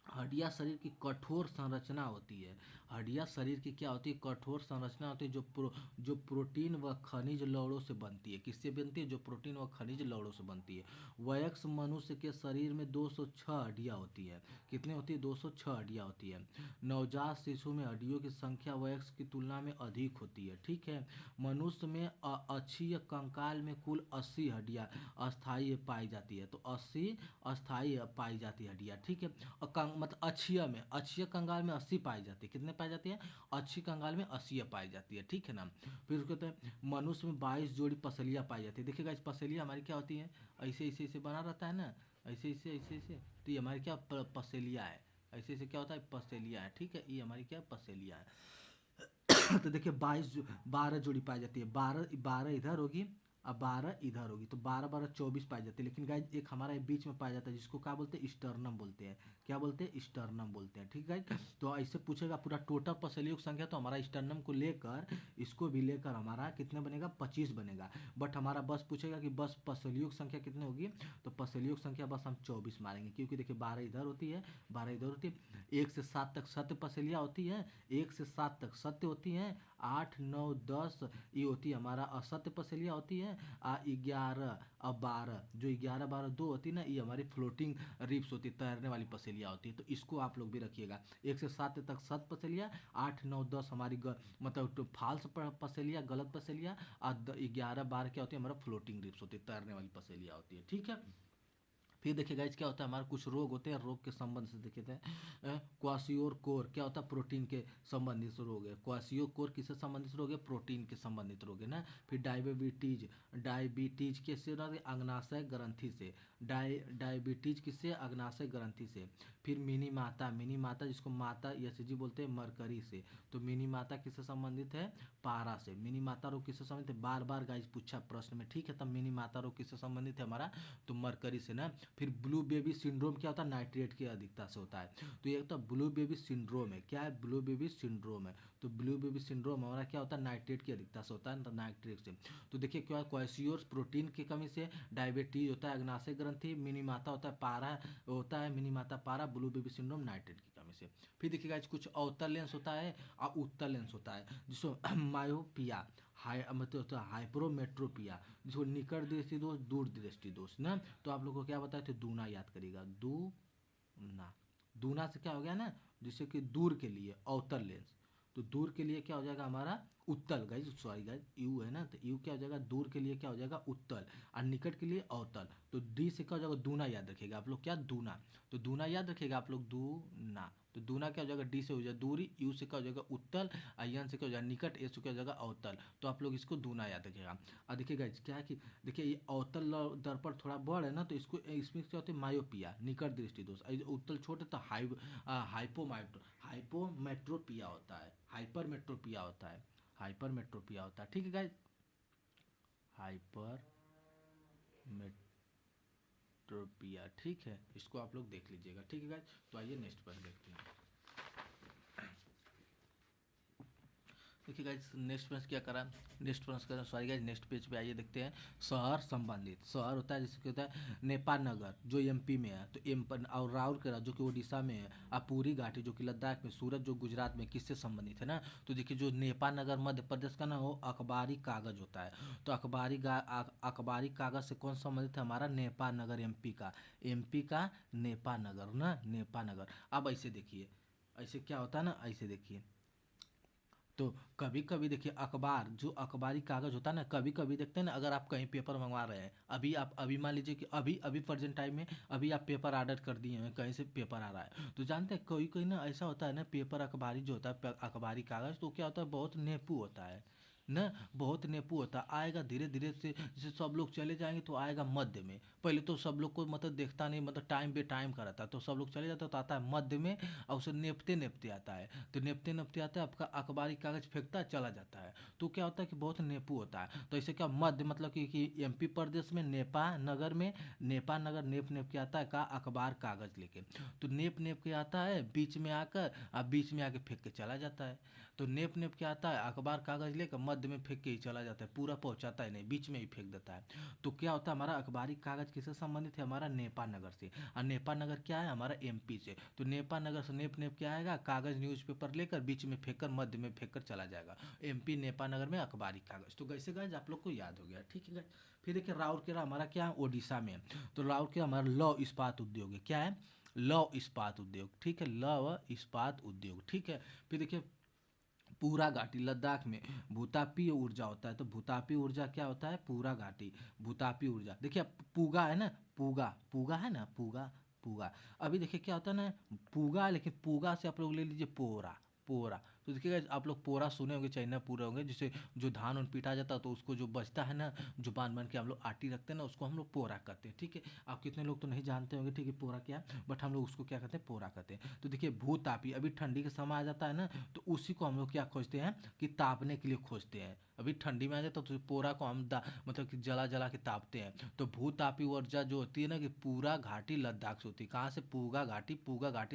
हड्डियाँ शरीर की कठोर संरचना होती है। हड्डियाँ शरीर की क्या होती है कठोर संरचना होती है, जो प्रोटीन व खनिज लवणों से बनती है, किससे बनती है जो प्रोटीन व खनिज लवणों से बनती है। वयस्क मनुष्य के शरीर में 206 हड्डियाँ होती है, कितनी होती है 206 हड्डियाँ होती है। नवजात शिशु में हड्डियों की संख्या वयस्क की तुलना में अधिक होती है, ठीक है। मनुष्य में अक्षीय कंकाल में कुल 80 हड्डियाँ अस्थायी पाई जाती है, तो 80 अस्थायी पाई जाती है हड्डियाँ, ठीक है। और मतलब अक्षीय कंगाल में 80 पाई जाती है। कितने पाई जाती है? अक्षीय कंगाल में 80 पाई जाती है, ठीक है ना। फिर उसके कहते हैं मनुष्य में 22 जोड़ी पसलियाँ पाई जाती है। देखिएगा इस पसलियाँ हमारी क्या होती हैं, ऐसे ऐसे ऐसे बना रहता है ना, ऐसे ऐसे ऐसे ऐसे, तो ये हमारी क्या पसेलिया है, ऐसे ऐसे क्या होता है, पसेलिया है, ठीक है, ये हमारी क्या पसेलिया है। तो देखिए 12 जोड़ी पाई जाती है, 12 12 इधर होगी, अब 12 इधर होगी, तो 12 12 24 पाई जाती है। लेकिन गाइज एक हमारा बीच में पाया जाता है जिसको क्या बोलते हैं, स्टर्नम बोलते हैं। क्या बोलते हैं? स्टर्नम बोलते हैं, ठीक है। तो ऐसे पूछेगा पूरा टोटल पसलियों की संख्या, तो हमारा स्टर्नम को लेकर इसको भी लेकर हमारा कितने बनेगा, 25 बनेगा। बट हमारा बस पूछेगा कि बस पसलियों की संख्या कितनी होगी, तो पसलियों की संख्या बस हम 24 मारेंगे, क्योंकि देखिए 12 इधर होती है, 12 इधर होती है, 1 से 7 तक सत्य पसलियाँ होती हैं, 1 से 7 तक सत्य होती हैं, 8 9 10 ये होती है हमारा असत्य पसलियाँ होती हैं, 11 और 12, जो 11 12 दो होती है ना, ये हमारी फ्लोटिंग रिप्स होती है, तैरने वाली पसलियाँ होती है। तो इसको आप लोग भी रखिएगा, 1 से 7 तक सत पसलियाँ, 8 9 10 हमारी मतलब फाल्स पसलियाँ, गलत पसलियाँ, और 11 12 क्या होती है, हमारा फ्लोटिंग रिप्स होती है, तैरने वाली पसलियाँ होती है, ठीक है। फिर देखिए गाइज क्या होता है, हमारे कुछ रोग होते हैं, रोग के संबंध से देखे थे। क्वासियोर कोर क्या होता है, प्रोटीन के संबंधित रोग है। क्वासियो कोर किससे संबंधित रोग है, प्रोटीन के संबंधित रोग है ना। फिर डायबिटीज, डायबिटीज किससे, अग्नाशय ग्रंथि से, डायबिटीज किससे, अग्नाशय ग्रंथि से। फिर मिनी माता जिसको माता ECG बोलते हैं, मरकरी से। तो मिनी माता किससे संबंधित है, पारा से। मिनी माता रोग किससे संबंधित है, बार बार गाइज पूछा प्रश्न में, ठीक है। तब मिनी माता रोग किससे संबंधित है हमारा, तो मरकरी से ना। फिर ब्लू बेबी सिंड्रोम क्या होता है, नाइट्रेट की अधिकता से होता है। तो ये तो ब्लू बेबी सिंड्रोम है, क्या है, ब्लू बेबी सिंड्रोम है। तो ब्लू बेबी सिंड्रोम हमारा क्या होता है, नाइट्रेट की अधिकता से होता है, तो नाइट्रेट से। तो देखिए क्या है, क्वासियोर्स प्रोटीन की कमी से, डायबिटीज होता है अग्नाशय ग्रंथि, मिनी माता होता है पारा, होता है मिनी माता पारा, ब्लू बेबी सिंड्रोम नाइट्रेट की कमी से। फिर देखिएगा कुछ अवतल लेंस होता है और उत्तल लेंस होता है, जिसको मायोपिया, मतलब हाइप्रोमेट्रोपिया, जिसको निकट दृष्टि दोष, दूर दृष्टि दोष ना। तो आप लोग को क्या बताया थे, दूना याद करिएगा, दूना। दूना से क्या हो गया ना, जैसे कि दूर के लिए अवतल लेंस, तो दूर के लिए क्या हो जाएगा हमारा उत्तल, गाइज सॉरी गाइज यू है ना, तो यू क्या हो जाएगा, दूर के लिए क्या हो जाएगा उत्तल, और निकट के लिए अवतल। तो डी से क्या हो जाएगा, दूना याद रखिएगा आप लोग, क्या दूना, तो दूना याद रखिएगा आप लोग, दूना। तो दूना क्या हो जाएगा, डी से हो जाएगा दूरी, यू से क्या हो जाएगा उत्तल, एन से क्या हो जाएगा निकट, ए से क्या हो जाएगा अवतल। तो आप लोग इसको दूना याद रखिएगा। और देखिएगा क्या है कि देखिए ये अवतल दर्पण थोड़ा बड़ है ना, तो इसको इसमें क्या होता है, मायोपिया, निकट दृष्टि दोष। उत्तल छोटे तो हाइपोमेट्रोपिया होता है, हाइपरमेट्रोपिया होता है, हाइपरमेट्रोपिया होता है, ठीक है गाइज, हाइपरमेट्रोपिया, ठीक है। इसको आप लोग देख लीजिएगा, ठीक है गाइज। तो आइए नेक्स्ट पर देखते हैं। देखिए गाइज नेक्स्ट पेज क्या करा, नेक्स्ट पेज करा सॉरी गाइज, नेक्स्ट पेज पे आइए देखते हैं। शहर संबंधित, शहर होता है जैसे होता है नेपाल नगर जो MP में है, तो और राउरकेला जो कि उड़ीसा में है, और पूरी घाटी जो कि लद्दाख में, सूरत जो गुजरात में, किससे संबंधित है ना। तो देखिए जो नेपाल नगर मध्य प्रदेश का ना, वो अखबारी कागज होता है। तो अखबारी कागज से कौन संबंधित है, हमारा नेपाल नगर MP का नेपाल नगर ना, नेपाल नगर। अब ऐसे देखिए, ऐसे क्या होता है ना, ऐसे देखिए, तो कभी कभी देखिए अखबार जो अखबारी कागज होता है ना, कभी कभी देखते हैं ना, अगर आप कहीं पेपर मंगवा रहे हैं, अभी आप अभी मान लीजिए कि अभी अभी प्रेजेंट टाइम में अभी आप पेपर ऑर्डर कर दिए हैं, कहीं से पेपर आ रहा है, तो जानते हैं कोई कोई ना ऐसा होता है ना, पेपर अखबारी जो होता है अखबारी कागज, तो क्या होता है, बहुत नेपू होता है ना, बहुत नेपू होता है, आएगा धीरे धीरे से, जैसे सब लोग चले जाएंगे तो आएगा मध्य में, पहले तो सब लोग को मतलब देखता नहीं, मतलब टाइम बे टाइम का रहता है, तो सब लोग चले जाते तो आता है मध्य में, और उसे नेपते नेपते आता है, तो नेपते नेपते आता है, आपका अखबारी कागज फेंकता है चला जाता है, तो क्या होता है कि बहुत नेपू होता है। तो ऐसे क्या मध्य मतलब कि MP प्रदेश में नेपाल नगर में, नेपाल नगर नेप नेप के आता है का अखबार कागज लेके, तो नेप नेप के आता है बीच में आकर, अब बीच में आके फेंक के चला जाता है। तो नेप नेप के आता है अखबार कागज लेकर मध्य में फेंक के ही चला जाता है, पूरा पहुंचाता है नहीं, बीच में ही फेंक देता है। तो क्या होता है, हमारा अखबारी कागज किससे संबंधित है, हमारा नेपाल नगर से। और नेपाल नगर क्या है, हमारा MP से। तो नेपाल नगर से नेप नेप क्या आएगा, कागज न्यूज़पेपर लेकर बीच में फेंक कर, मध्य में फेंक कर चला जाएगा। MP नेपाल नगर में अखबारी कागज। तो कैसे गाइज आप लोग को याद हो गया, ठीक है गाइज। फिर देखिए राउरकेला हमारा क्या है, ओडिशा में है। तो राउरकेला हमारा लौह इस्पात उद्योग है, क्या है, लौह इस्पात उद्योग, ठीक है, लौह इस्पात उद्योग, ठीक है। फिर देखिए पूरा घाटी लद्दाख में भूतापीय ऊर्जा होता है, तो भूतापीय ऊर्जा क्या होता है, पूरा घाटी भूतापीय ऊर्जा। देखिए पूगा है ना, पूगा पूगा है ना, पूगा पूगा। अभी देखिए क्या होता है ना, पूगा, लेकिन पूगा से आप लोग ले लीजिए पोरा, पोरा। तो देखिएगा आप लोग पोरा सुने होंगे, चाहे ना पूरे होंगे, जिसे जो धान उन पीटा जाता है तो उसको जो बचता है ना, जो बांध बांध के हम लोग आटी रखते हैं ना, उसको हम लोग पोरा कहते हैं, ठीक है। आप कितने लोग तो नहीं जानते होंगे, ठीक है, पोरा क्या है, बट हम लोग उसको क्या कहते हैं, पोरा कहते हैं। तो देखिए भूतापी, अभी ठंडी का समय आ जाता है ना, तो उसी को हम लोग क्या खोजते हैं कि तापने के लिए खोजते हैं। अभी ठंडी में आ जाता है तो पोरा को हम मतलब कि जला जला के तापते हैं। तो भूतापी ऊर्जा जो होती है ना, कि पूरा घाटी लद्दाख से होती है। कहाँ से, पूगा घाटी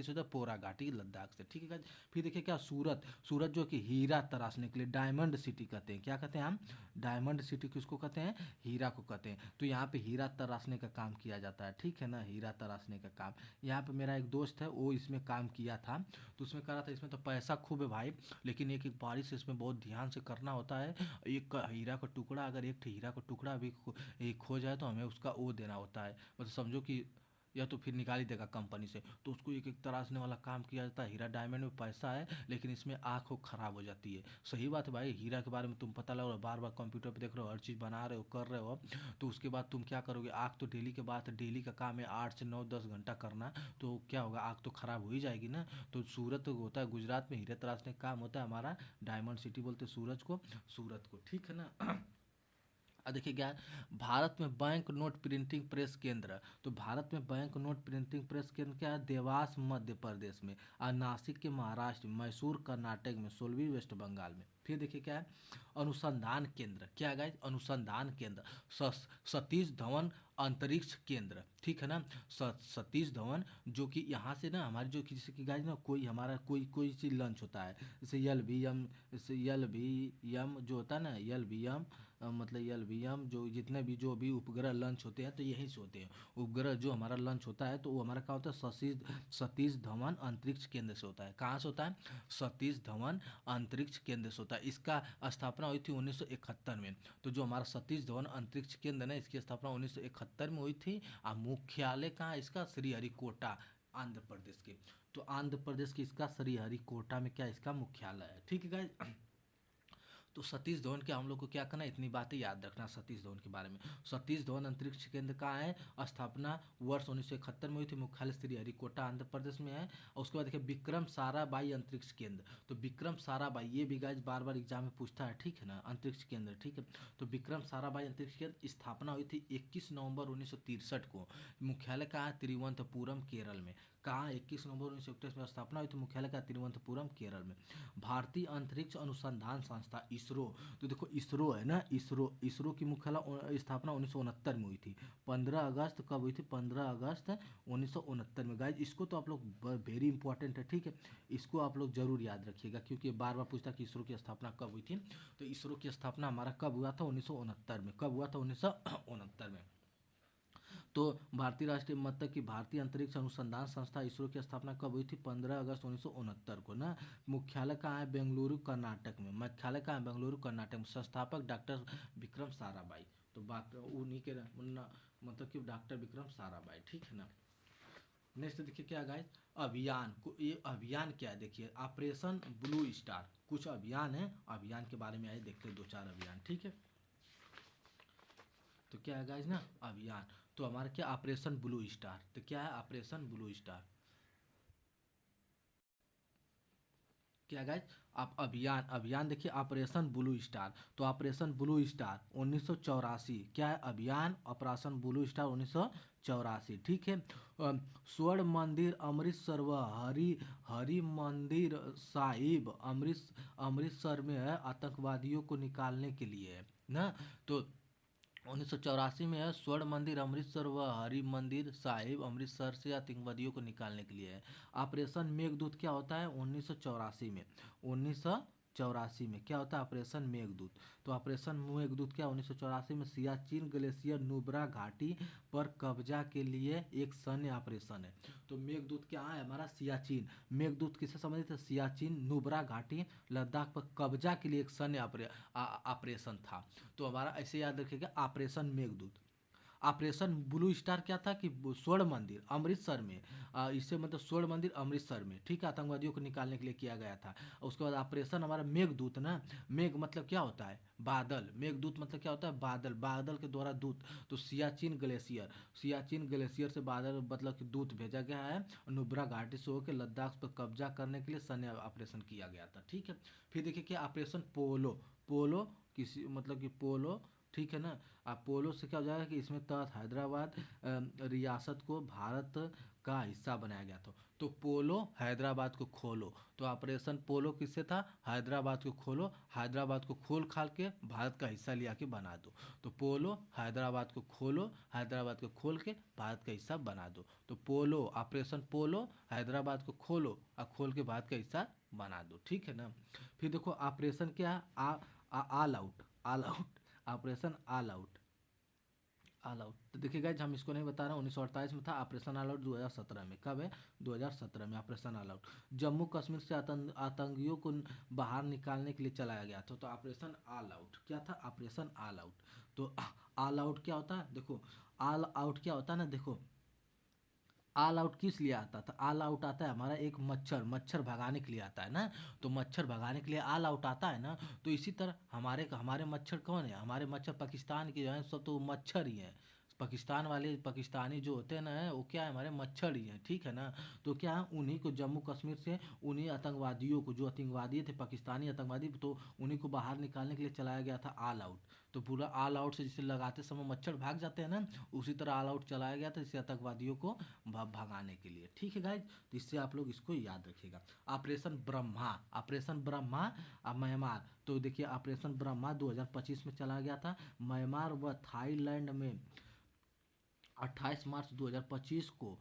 से होता है, पोरा घाटी लद्दाख से, ठीक है। फिर देखिए क्या, सूरत, सूरत जो कि हीरा तराशने के लिए डायमंड सिटी कहते हैं। क्या कहते हैं हम, डायमंड सिटी किसको कहते हैं, हीरा को कहते हैं। तो यहाँ पे हीरा तराशने का काम किया जाता है, ठीक है ना, हीरा तराशने का काम। यहाँ पे मेरा एक दोस्त है, वो इसमें काम किया था, तो उसमें करा था। इसमें तो पैसा खूब है भाई, लेकिन एक एक बारिश इसमें बहुत ध्यान से करना होता है। एक हीरा का टुकड़ा, अगर एक हीरा का टुकड़ा भी खो जाए तो हमें उसका वो देना होता है, मतलब समझो कि या तो फिर निकाल ही देगा कंपनी से। तो उसको एक एक तराशने वाला काम किया जाता है। हीरा डायमंड में पैसा है, लेकिन इसमें आँख वो खराब हो जाती है। सही बात है भाई, हीरा के बारे में तुम पता लग रहा, बार बार कंप्यूटर पे देख रहे हो, हर चीज़ बना रहे हो, कर रहे हो, तो उसके बाद तुम क्या करोगे, आँख तो डेली के बात है, डेली का काम है 8 से 9 10 घंटा करना, तो क्या होगा, आँख तो खराब हो ही जाएगी ना। तो सूरत होता है गुजरात में, हीरे तराशने का काम होता है हमारा, डायमंड सिटी बोलते हैं सूरज को, सूरत को, ठीक है ना। देखिए क्या है, भारत में बैंक नोट प्रिंटिंग प्रेस केंद्र, तो भारत में बैंक नोट प्रिंटिंग प्रेस केंद्र क्या है, देवास मध्य प्रदेश में, और नासिक के महाराष्ट्र में, मैसूर कर्नाटक में, सोलवी वेस्ट बंगाल में। फिर देखिए क्या है, अनुसंधान केंद्र, क्या है गाइस, अनुसंधान केंद्र, सतीश धवन अंतरिक्ष केंद्र, ठीक है ना। सतीश धवन, जो कि यहाँ से ना हमारी जो किसी की गाइस ना, कोई हमारा कोई कोई चीज़ लॉन्च होता है, जैसे एल बी एम जो होता है ना, एल बी एम, मतलब एल जो जितने भी जो भी उपग्रह लॉन्च होते हैं तो यहीं से होते हैं। उपग्रह जो हमारा लॉन्च होता है तो वो हमारा क्या होता है, सतीश धवन अंतरिक्ष केंद्र से होता है। कहाँ से होता है, सतीश धवन अंतरिक्ष केंद्र से होता है। इसका स्थापना हुई थी 1971 में। तो जो हमारा सतीश धवन अंतरिक्ष केंद्र है, इसकी स्थापना 1971 में हुई थी। और मुख्यालय कहाँ है इसका, श्रीहरिकोटा, आंध्र प्रदेश के। तो आंध्र प्रदेश की इसका श्रीहरिकोटा में क्या इसका मुख्यालय है, ठीक है गाइस। तो सतीश धवन के हम लोग को क्या करना है, इतनी बातें याद रखना सतीश धवन के बारे में। सतीश धवन अंतरिक्ष केंद्र कहाँ है, स्थापना वर्ष 1971 में हुई थी, मुख्यालय श्रीहरिकोटा आंध्र प्रदेश में है। और उसके बाद देखिए विक्रम साराभाई अंतरिक्ष केंद्र, तो विक्रम साराभाई, ये भी गाइस बार बार एग्जाम में पूछता है, ठीक है ना, अंतरिक्ष केंद्र, ठीक है। तो विक्रम साराभाई अंतरिक्ष केंद्र स्थापना हुई थी 21 नवंबर 1963 को। मुख्यालय कहाँ है, तिरुवनंतपुरम केरल में। कहाँ, 21 नवंबर 1961 में स्थापना हुई थी, मुख्यालय का तिरुवनंतपुरम केरल में। भारतीय अंतरिक्ष अनुसंधान संस्था इसरो, तो देखो इसरो है ना, इसरो की मुख्यालय स्थापना 1969 में हुई थी। 15 अगस्त कब हुई थी, 15 अगस्त 1969 में। गाइज इसको तो आप लोग वेरी इंपॉर्टेंट है, ठीक है, इसको आप लोग जरूर याद रखिएगा, क्योंकि बार बार पूछता कि इसरो की स्थापना कब हुई थी। तो इसरो की स्थापना हमारा कब हुआ था, 1969 में। कब हुआ था, 1969 में। तो भारतीय अंतरिक्ष अनुसंधान संस्था इसरो की स्थापना कब हुई थी, 15 अगस्त 1969 को ना। मुख्यालय कहाँ है, बेंगलुरु कर्नाटक में। मुख्यालय कहाँ है, बेंगलुरु कर्नाटक में। संस्थापक डॉक्टर विक्रम साराभाई, तो बात उन्हीं के मतलब कि डॉक्टर विक्रम साराभाई, ठीक है ना। नेक्स्ट देखिए क्या गाइस, अभियान को, ये अभियान क्या है, देखिए ऑपरेशन ब्लू स्टार, कुछ अभियान है, अभियान के बारे में आइए देखते हैं, 2 4 अभियान, ठीक है। तो क्या है गाइस ना, अभियान, तो हमारा क्या, ऑपरेशन ब्लू स्टार, तो क्या है ऑपरेशन ब्लू स्टार, क्या गाइस, आप अभियान, अभियान देखिए ऑपरेशन ब्लू स्टार। तो ऑपरेशन ब्लू स्टार 1984, क्या है अभियान, ऑपरेशन ब्लू स्टार 1984, ठीक है। स्वर्ण मंदिर अमृतसर व हरि मंदिर साहिब अमृतसर में है, आतंकवादियों को निकालने के लिए है ना। तो 1984 में है, स्वर्ण मंदिर अमृतसर व हरि मंदिर साहिब अमृतसर से आतंकवादियों को निकालने के लिए है। ऑपरेशन मेघदूत क्या होता है, 1984 में, 1984 में क्या होता है ऑपरेशन मेघदूत। तो ऑपरेशन मेघदूत क्या, 1984 में सियाचिन ग्लेशियर नुब्रा घाटी पर कब्जा के लिए एक सैन्य ऑपरेशन है। तो मेघदूत क्या है हमारा, सियाचिन, मेघदूत किससे संबंधित है, सियाचिन नुब्रा घाटी लद्दाख पर कब्जा के लिए एक सैन्य ऑपरेशन था। तो हमारा ऐसे याद रखिएगा, operation Meghdoot. Operation blue star क्या था कि स्वर्ण मंदिर अमृतसर में, इससे मतलब स्वर्ण मंदिर अमृतसर में, ठीक है, आतंकवादियों को निकालने के लिए किया गया था। उसके बाद ऑपरेशन हमारा मेघदूत ना, मेघ मतलब क्या होता है बादल, मेघदूत मतलब क्या होता है बादल, बादल के द्वारा दूत, तो सियाचिन ग्लेशियर, सियाचिन ग्लेशियर से बादल मतलब कि दूत भेजा गया है, नुब्रा घाटी से होकर लद्दाख पर कब्जा करने के लिए सैन्य ऑपरेशन किया गया था, ठीक है। फिर देखिए क्या ऑपरेशन पोलो, पोलो किसी मतलब कि पोलो, ठीक है ना। अपोलो से क्या हो जाएगा कि इसमें तहत हैदराबाद रियासत को भारत का हिस्सा बनाया गया था। तो पोलो हैदराबाद को खोलो, तो ऑपरेशन पोलो किससे था, हैदराबाद को खोलो, हैदराबाद को खोल खाल के भारत का हिस्सा लिया के बना दो। तो पोलो हैदराबाद को खोलो, हैदराबाद को खोल के भारत का हिस्सा बना दो। तो पोलो ऑपरेशन पोलो हैदराबाद को खोलो और खोल के भारत का हिस्सा बना दो, ठीक है ना। फिर देखो ऑपरेशन क्या है, all out, all out, operation all out, all out. तो देखिए गाइज हम इसको नहीं बता रहे हैं, 1948 में था ऑपरेशन ऑल आउट, 2017 में, कब है 2017 में operation all out. Jammu Kashmir से आतंकियों को बाहर निकालने के लिए चलाया गया था, तो ऑपरेशन ऑल आउट क्या था, ऑपरेशन ऑल आउट। तो ऑल आउट क्या होता है, देखो ऑल आउट क्या होता है ना, देखो ऑल आउट किस लिए आता था, ऑल आउट आता है हमारा एक मच्छर, मच्छर भगाने के लिए आता है ना, तो मच्छर भगाने के लिए ऑल आउट आता है ना। तो इसी तरह हमारे हमारे मच्छर कौन है, हमारे मच्छर पाकिस्तान के जो है सब तो मच्छर ही हैं, पाकिस्तान वाले पाकिस्तानी जो होते हैं ना वो क्या है हमारे मच्छर ही हैं, ठीक है ना। तो क्या है उन्हीं को जम्मू कश्मीर से उन्हीं आतंकवादियों को, जो आतंकवादी थे पाकिस्तानी आतंकवादी, तो उन्हीं को बाहर निकालने के लिए चलाया गया था ऑल आउट। तो पूरा ऑल आउट से जिसे लगाते समय मच्छर भाग जाते हैं ना, उसी तरह ऑल आउट चलाया गया था जिससे आतंकवादियों को भगाने के लिए, ठीक है गाइज। तो इससे आप लोग इसको याद रखिएगा। Operation Brahma, operation Brahma Myanmar, तो देखिए ऑपरेशन ब्रह्मा 2025 में चला गया था म्यांमार व थाईलैंड में। 28 मार्च 2025 को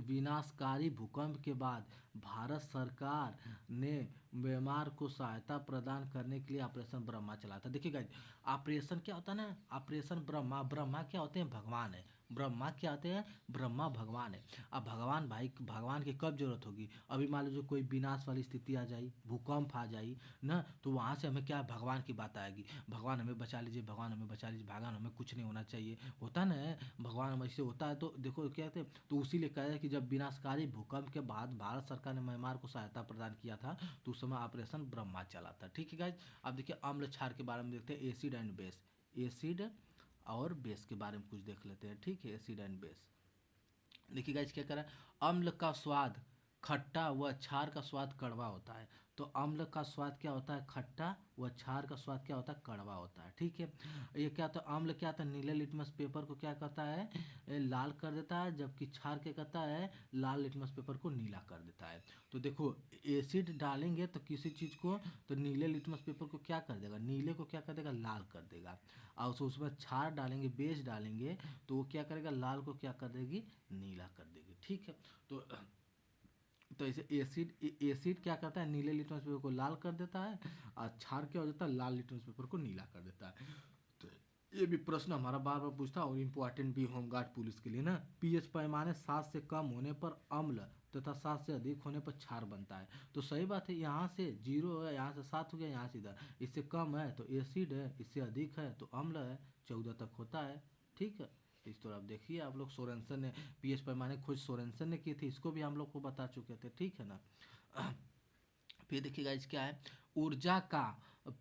विनाशकारी भूकंप के बाद भारत सरकार ने म्यांमार को सहायता प्रदान करने के लिए ऑपरेशन ब्रह्मा चलाया था। देखिए गाइस ऑपरेशन क्या होता है ना, ऑपरेशन ब्रह्मा, ब्रह्मा क्या होते हैं भगवान है, ब्रह्मा क्या होते हैं, ब्रह्मा भगवान है। अब भगवान भाई भगवान की कब जरूरत होगी, अभी मान लीजिए कोई विनाश वाली स्थिति आ जाए, भूकंप आ जाए ना, तो वहाँ से हमें क्या भगवान की बात आएगी, भगवान हमें बचा लीजिए, भगवान हमें बचा लीजिए, भगवान हमें कुछ नहीं होना चाहिए, होता ना है भगवान हमें से होता है। तो देखो क्या कहते हैं, तो उसी लिए कहा है कि जब विनाशकारी भूकंप के बाद भारत सरकार ने म्यांमार को सहायता प्रदान किया था, तो उस समय ऑपरेशन ब्रह्मा चला था, ठीक है गाइज। अब देखिए अम्ल क्षार के बारे में देखते हैं, एसिड एंड बेस, एसिड और बेस के बारे में कुछ देख लेते हैं, ठीक है, एसिड एंड बेस। देखिए गाइस क्या कर रहा है, अम्ल का स्वाद खट्टा व क्षार का स्वाद कड़वा होता है। तो अम्ल का स्वाद क्या होता है खट्टा व क्षार का स्वाद क्या होता है कड़वा होता है, ठीक है। ये क्या होता है, अम्ल क्या होता है नीले लिटमस पेपर को क्या करता है लाल कर देता है, जबकि क्षार क्या करता है लाल लिटमस पेपर को नीला कर देता है। तो देखो एसिड डालेंगे तो किसी चीज़ को, तो नीले लिटमस पेपर को क्या कर देगा, नीले को क्या कर देगा लाल कर देगा, और उसमें क्षार डालेंगे बेस डालेंगे तो वो क्या करेगा लाल को क्या कर देगी नीला कर देगी, ठीक है। तो ऐसे एसिड एसिड क्या करता है नीले लिटमस पेपर को लाल कर देता है, और क्षार क्या हो जाता है लाल लिटमस पेपर को नीला कर देता है। तो ये भी प्रश्न हमारा बार बार पूछता है और इम्पोर्टेंट भी होमगार्ड पुलिस के लिए ना। पीएच पैमाने 7 से कम होने पर अम्ल तथा 7 से अधिक होने पर क्षार बनता है। तो सही बात है, यहाँ से 0 है, यहाँ से 7 हो गया, यहाँ से इधर, इससे कम है तो एसिड है, इससे अधिक है तो अम्ल है, 14 तक होता है, ठीक है। इस तरह आप देखिए आप लोग सोरेंसन ने पीएच पैमाने खोज सोरेंसन ने की थी, इसको भी हम लोग को बता चुके थे, ठीक है ना। फिर देखिएगा इस क्या है, ऊर्जा का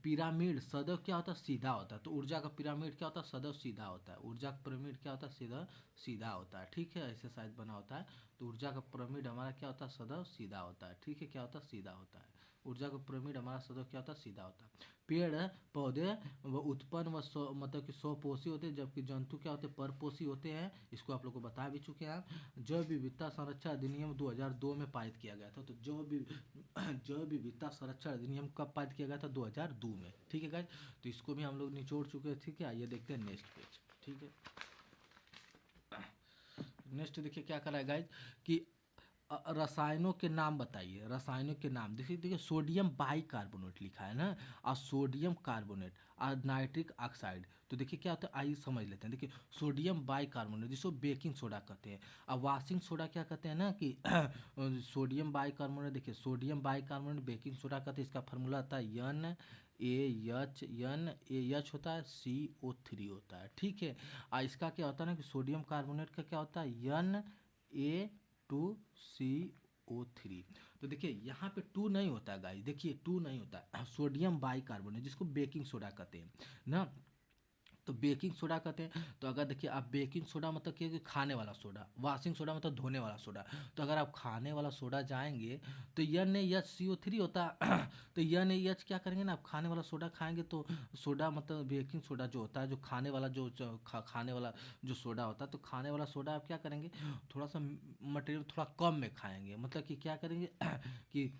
पिरामिड सदैव क्या होता है सीधा होता है। तो ऊर्जा का पिरामिड क्या होता है सदैव सीधा होता है, ऊर्जा का पिरामिड क्या होता है सीधा सीधा होता है, ठीक है, ऐसे शायद बना होता है। तो ऊर्जा का पिरामिड हमारा क्या होता है सदैव सीधा होता है, ठीक है, क्या होता है सीधा होता है। ऊर्जा का पिरामिड हमारा सदैव क्या होता है सीधा होता है। पेड़ पौधे व उत्पन्न व मतलब कि स्वपोषी होते हैं, जबकि जंतु क्या होते हैं परपोषी होते हैं, इसको आप लोग को बता भी चुके हैं। जैव विविधता संरक्षण अधिनियम 2002 में पारित किया गया था। तो जैव विविधता संरक्षण अधिनियम कब पारित किया गया था 2002 में, ठीक है गाइस। तो इसको भी हम लोग निचोड़ चुके हैं, ठीक है। आइए देखते हैं नेक्स्ट पेज, ठीक है। नेक्स्ट देखिए क्या करा है गाइस कि रसायनों के नाम बताइए, रसायनों के नाम देखिए, देखिए सोडियम बाइकार्बोनेट लिखा है ना, और सोडियम कार्बोनेट और नाइट्रिक ऑक्साइड। तो देखिए क्या होता है आइए समझ लेते हैं। देखिए सोडियम बाइकार्बोनेट जिसको बेकिंग सोडा कहते हैं, और वाशिंग सोडा क्या कहते हैं ना कि सोडियम बाइकार्बोनेट, देखिए सोडियम बाइकार्बोनेट बेकिंग सोडा कहते हैं, इसका फार्मूला आता है NaOH होता है, CO3 होता है, ठीक है। इसका क्या होता है ना कि सोडियम कार्बोनेट का क्या होता है, Na2CO3। तो देखिए यहाँ पे टू नहीं होता है गाइस, देखिए टू नहीं होता है, सोडियम बाइकार्बोनेट जिसको बेकिंग सोडा कहते हैं ना। तो बेकिंग सोडा कहते हैं। तो अगर देखिए आप बेकिंग सोडा मतलब कि खाने वाला सोडा, वॉशिंग सोडा मतलब धोने वाला सोडा। तो अगर आप खाने वाला सोडा जाएंगे तो NaHCO3 होता है। तो NaH क्या करेंगे ना, आप खाने वाला सोडा खाएंगे तो सोडा मतलब बेकिंग सोडा जो होता है, जो खाने वाला खाने वाला जो सोडा होता है, तो खाने वाला सोडा आप क्या करेंगे, थोड़ा सा मटेरियल थोड़ा कम में खाएंगे, मतलब कि क्या करेंगे कि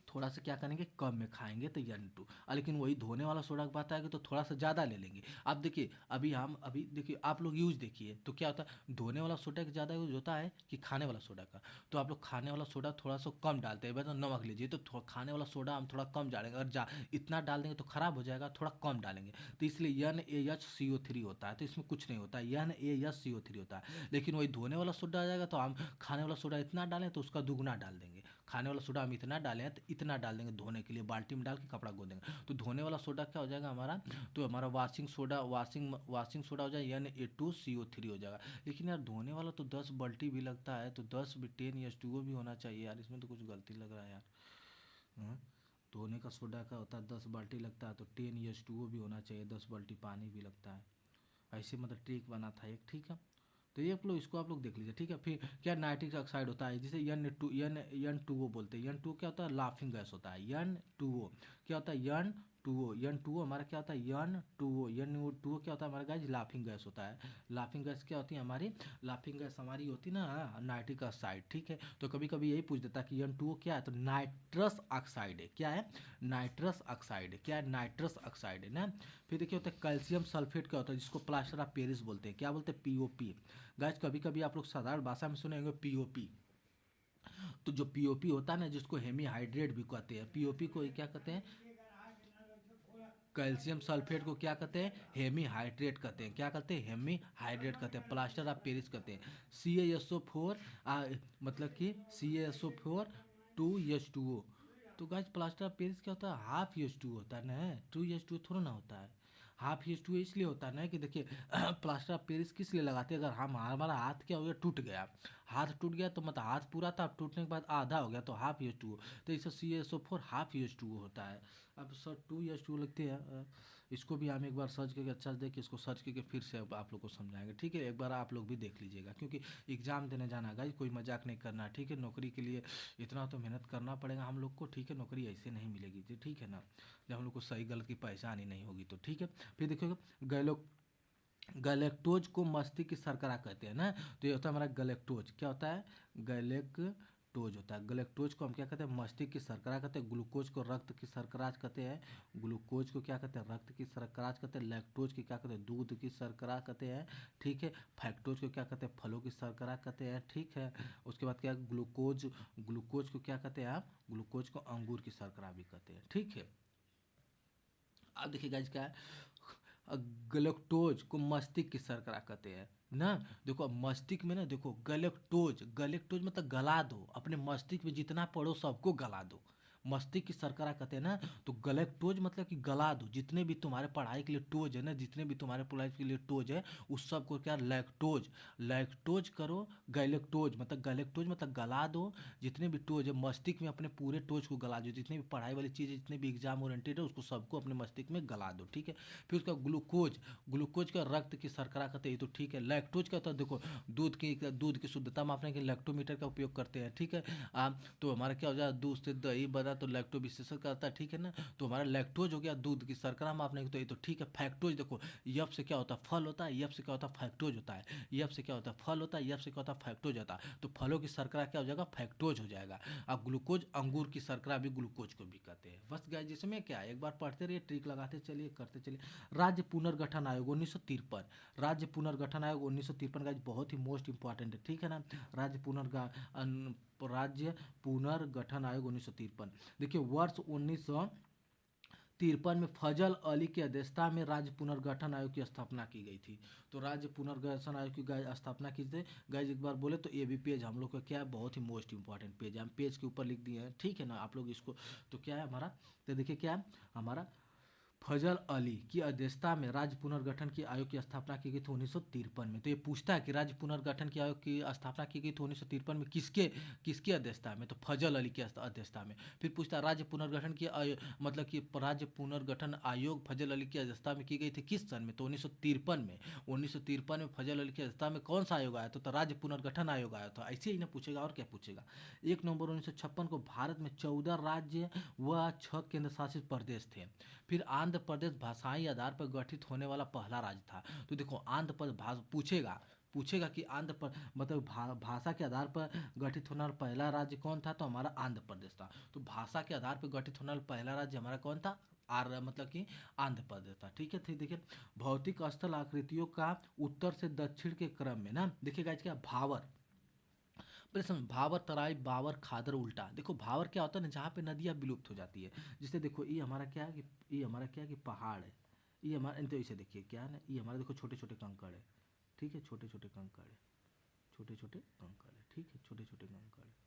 थोड़ा सा क्या करेंगे कम में खाएंगे तो N2। लेकिन वही धोने वाला सोडा की बात आएगी तो थोड़ा सा ज़्यादा ले लेंगे। अब देखिए अभी देखिए आप लोग यूज देखिए तो क्या होता है, धोने वाला सोडा का ज़्यादा यूज होता है कि खाने वाला सोडा का। तो आप लोग खाने वाला सोडा थोड़ा सा कम डालते हैं, तो नमक लीजिए तो खाने वाला सोडा हम थोड़ा कम डालेंगे, अगर इतना डाल देंगे तो ख़राब हो जाएगा, थोड़ा कम डालेंगे। तो इसलिए NaHCO3 होता है, तो इसमें कुछ नहीं होता है, NaHCO3 होता है। लेकिन वही धोने वाला सोडा आ जाएगा तो हम खाने वाला सोडा इतना डालें तो उसका दुगना डाल देंगे। खाने वाला सोडा हम इतना डालें तो इतना डाल देंगे धोने के लिए, बाल्टी में डाल के कपड़ा गो देंगे। तो धोने वाला सोडा क्या हो जाएगा हमारा, तो हमारा वॉशिंग सोडा हो जाएगा Na2CO3 हो जाएगा। लेकिन यार धोने वाला तो 10 बाल्टी भी लगता है, तो 10 भी 10H2O भी होना चाहिए यार, इसमें तो कुछ गलती लग रहा है यार। हाँ? धोने का सोडा का होता है 10 बाल्टी लगता है, तो 10H2O भी होना चाहिए, 10 बाल्टी पानी भी लगता है। ऐसे मतलब ट्रिक बना था एक, ठीक है। तो ये आप लोग इसको आप लोग देख लीजिए, ठीक है। फिर क्या नाइट्रिक ऑक्साइड होता है, जिसे N2O बोलते हैं। N2O क्या होता है, लाफिंग गैस होता है। N2O क्या होता है, N2O हमारा क्या होता है, N2O क्या होता है हमारा गाइस, लाफिंग गैस होता है। लाफिंग गैस क्या होती है हमारी, लाफिंग गैस हमारी होती है ना नाइट्रिक ऑक्साइड, ठीक है। तो कभी कभी यही पूछ देता है कि N2O क्या है, तो नाइट्रस ऑक्साइड है। क्या है, नाइट्रस ऑक्साइड है। क्या है, नाइट्रस ऑक्साइड है ना। फिर देखिए होता है कैल्शियम सल्फेट, क्या होता है जिसको प्लास्टर ऑफ पेरिस बोलते हैं। क्या बोलते हैं, POP। गाइस कभी कभी आप लोग साधारण भाषा में सुने होंगे POP। तो जो POP होता है ना, जिसको हेमी हाइड्रेट भी कहते हैं, POP को क्या कहते हैं, कैल्शियम सल्फेट को क्या कहते हैं, हेमी हाइड्रेट कहते हैं। क्या कहते हैं, हेमी हाइड्रेट कहते हैं, प्लास्टर ऑफ पेरिस कहते हैं। CaSO4 मतलब कि CaSO4 2H2O। तो गाइस प्लास्टर ऑफ पेरिस क्या होता है, हाफ H2O होता है ना, 2H2O थोड़ा ना होता है। हाफ H2O इसलिए होता है ना कि देखिए प्लास्टर ऑफ पेरिस किस लिए लगाते हैं, अगर हम हमारा हाथ क्या हो गया, टूट गया, हाथ टूट गया तो मतलब हाथ पूरा था, टूटने के बाद आधा हो गया तो हाफ H2O। तो इसे CaSO4 हाफ H2O होता है। अब सर 2H2O लगते हैं। इसको भी हम एक बार सर्च करके अच्छा से देख के इसको सर्च करके फिर से अब आप लोग को समझाएंगे, ठीक है। एक बार आप लोग भी देख लीजिएगा, क्योंकि एग्जाम देने जाना है गाइस, कोई मजाक नहीं करना है, ठीक है। नौकरी के लिए इतना तो मेहनत करना पड़ेगा हम लोग को, ठीक है। नौकरी ऐसे नहीं मिलेगी जी, ठीक है ना, जब हम लोग को सही गलत की पहचान ही नहीं होगी तो, ठीक है। फिर देखिएगा गैलेक्टोज को मस्तिष्क की शर्करा कहते हैं ना। तो ये होता है हमारा गैलेक्टोज, क्या होता है, गैलेक्टोज होता है। गैलेक्टोज को हम क्या कहते हैं, मस्तिष्क की शर्करा कहते हैं। ग्लूकोज को रक्त की शर्करा कहते हैं। ग्लूकोज को क्या कहते हैं, रक्त की शर्करा कहते हैं। लैक्टोज की क्या कहते हैं, दूध की शर्करा कहते हैं, ठीक है। फैक्टोज को क्या कहते हैं, फलों की शर्करा कहते हैं, ठीक है। उसके बाद क्या, ग्लूकोज को क्या कहते हैं आप, ग्लूकोज को अंगूर की शर्करा भी कहते हैं, ठीक है। अब देखिए गाइस क्या है, गलेक्टोज को मस्तिष्क की शर्करा कहते हैं ना। देखो मस्तिष्क में ना, देखो गलेक्टोज, गलेक्टोज मतलब गला दो, अपने मस्तिष्क में जितना पढ़ो सबको गला दो, मस्तिष्क की शर्करा कहते हैं ना। तो गलेक्टोज मतलब कि गला दो, जितने भी तुम्हारे पढ़ाई के लिए टोज है ना, जितने भी तुम्हारे पढ़ाई के लिए टोज है उस सब को क्या, लैक्टोज, लैक्टोज करो। गैलेक्टोज मतलब, गैलेक्टोज मतलब गला दो, जितने भी टोज है मस्तिष्क में अपने पूरे टोज को गला दो, जितने भी पढ़ाई वाली चीज़ है, जितने भी एग्जाम ओरिएंटेड है उसको सबको अपने मस्तिष्क में गला दो, ठीक है। फिर उसका ग्लूकोज, ग्लूकोज का रक्त की शर्करा कहते हैं, ये तो ठीक है। लैक्टोज का तो देखो दूध की शुद्धता मापने के लिए लैक्टोमीटर का उपयोग करते हैं, ठीक है। तो हमारा क्या हो जाए, दूध से दही बना तो लैक्टो विश्लेषण करता है, ठीक है ना। तो हमारा लैक्टोज हो गया दूध की शर्करा मापने की, तो ये तो ठीक है। फैक्टोज देखो, यफ से क्या होता है, फल होता है, यफ से क्या होता है, फैक्टोज होता है। यफ से क्या होता है, फल होता है, यफ से क्या होता है, फैक्टोज होता है। तो फलों की शर्करा क्या हो जाएगा, फैक्टोज हो जाएगा। अब ग्लूकोज, अंगूर की शर्करा भी ग्लूकोज को भी कहते हैं। बस गाइस जिसमें क्या है, एक बार पढ़ते रहिए, ट्रिक लगाते चलिए, करते चलिए। राज्य पुनर्गठन आयोग 1953, राज्य पुनर्गठन आयोग 1953 गाइस बहुत ही मोस्ट इंपॉर्टेंट है, ठीक है ना। राज्य पुनर्गठन आयोग 1953। देखिए वर्ष 1953 1953 में फजल अली की अध्यक्षता में राज्य पुनर्गठन आयोग की स्थापना की गई थी। तो राज्य पुनर्गठन आयोग की स्थापना की थी। गाइज एक बार बोले तो ये भी पेज हम लोग का क्या है, बहुत ही मोस्ट इंपॉर्टेंट पेज है, हम पेज के ऊपर लिख दिए हैं, ठीक है ना आप लोग इसको। तो क्या है हमारा, तो देखिए क्या है हमारा, फजल अली की अध्यक्षता में राज्य पुनर्गठन की आयोग की स्थापना की गई थी 1953 में। तो ये पूछता है कि राज्य पुनर्गठन की आयोग की स्थापना की गई थी 1953 में किसके किसकी अध्यक्षता में, तो फजल अली की अध्यक्षता में। फिर पूछता है राज्य पुनर्गठन की मतलब कि राज्य पुनर्गठन आयोग फजल अली की अध्यक्षता में की गई थी किस सन में, तो 1953 में। 1953 में फजल अली की अध्यक्षता में कौन सा आयोग आया था, तो राज्य पुनर्गठन आयोग आया था। ऐसे ही ना पूछेगा, और क्या पूछेगा। 1 नवंबर 1956 को भारत में 14 राज्य व 6 केंद्र शासित प्रदेश थे। फिर आंध्र प्रदेश भाषाई आधार पर गठित होने वाला पहला राज्य था। तो देखो आंध्र प्रदेश पूछेगा, पूछेगा कि आंध्र पर मतलब भाषा के आधार पर गठित होने वाला पहला राज्य कौन था, तो हमारा आंध्र प्रदेश था। तो भाषा के आधार पर गठित होने वाला पहला राज्य हमारा कौन था, मतलब कि आंध्र प्रदेश था, ठीक है। देखिए भौतिक स्थल आकृतियों का उत्तर से दक्षिण के क्रम में ना, देखिएगा क्या भावर, प्रश्न भावर तराई बावर खादर उल्टा। देखो भावर क्या होता है ना, जहाँ पे नदियाँ विलुप्त हो जाती है। जिससे देखो ये हमारा क्या है कि ये हमारा क्या है कि पहाड़ है, ये हमारा, तो इसे देखिए क्या है ना, ये हमारा देखो छोटे छोटे कंकड़ है, ठीक है, छोटे छोटे कंकड़ है, छोटे छोटे कंकड़ है, ठीक है, छोटे छोटे कंकड़ है,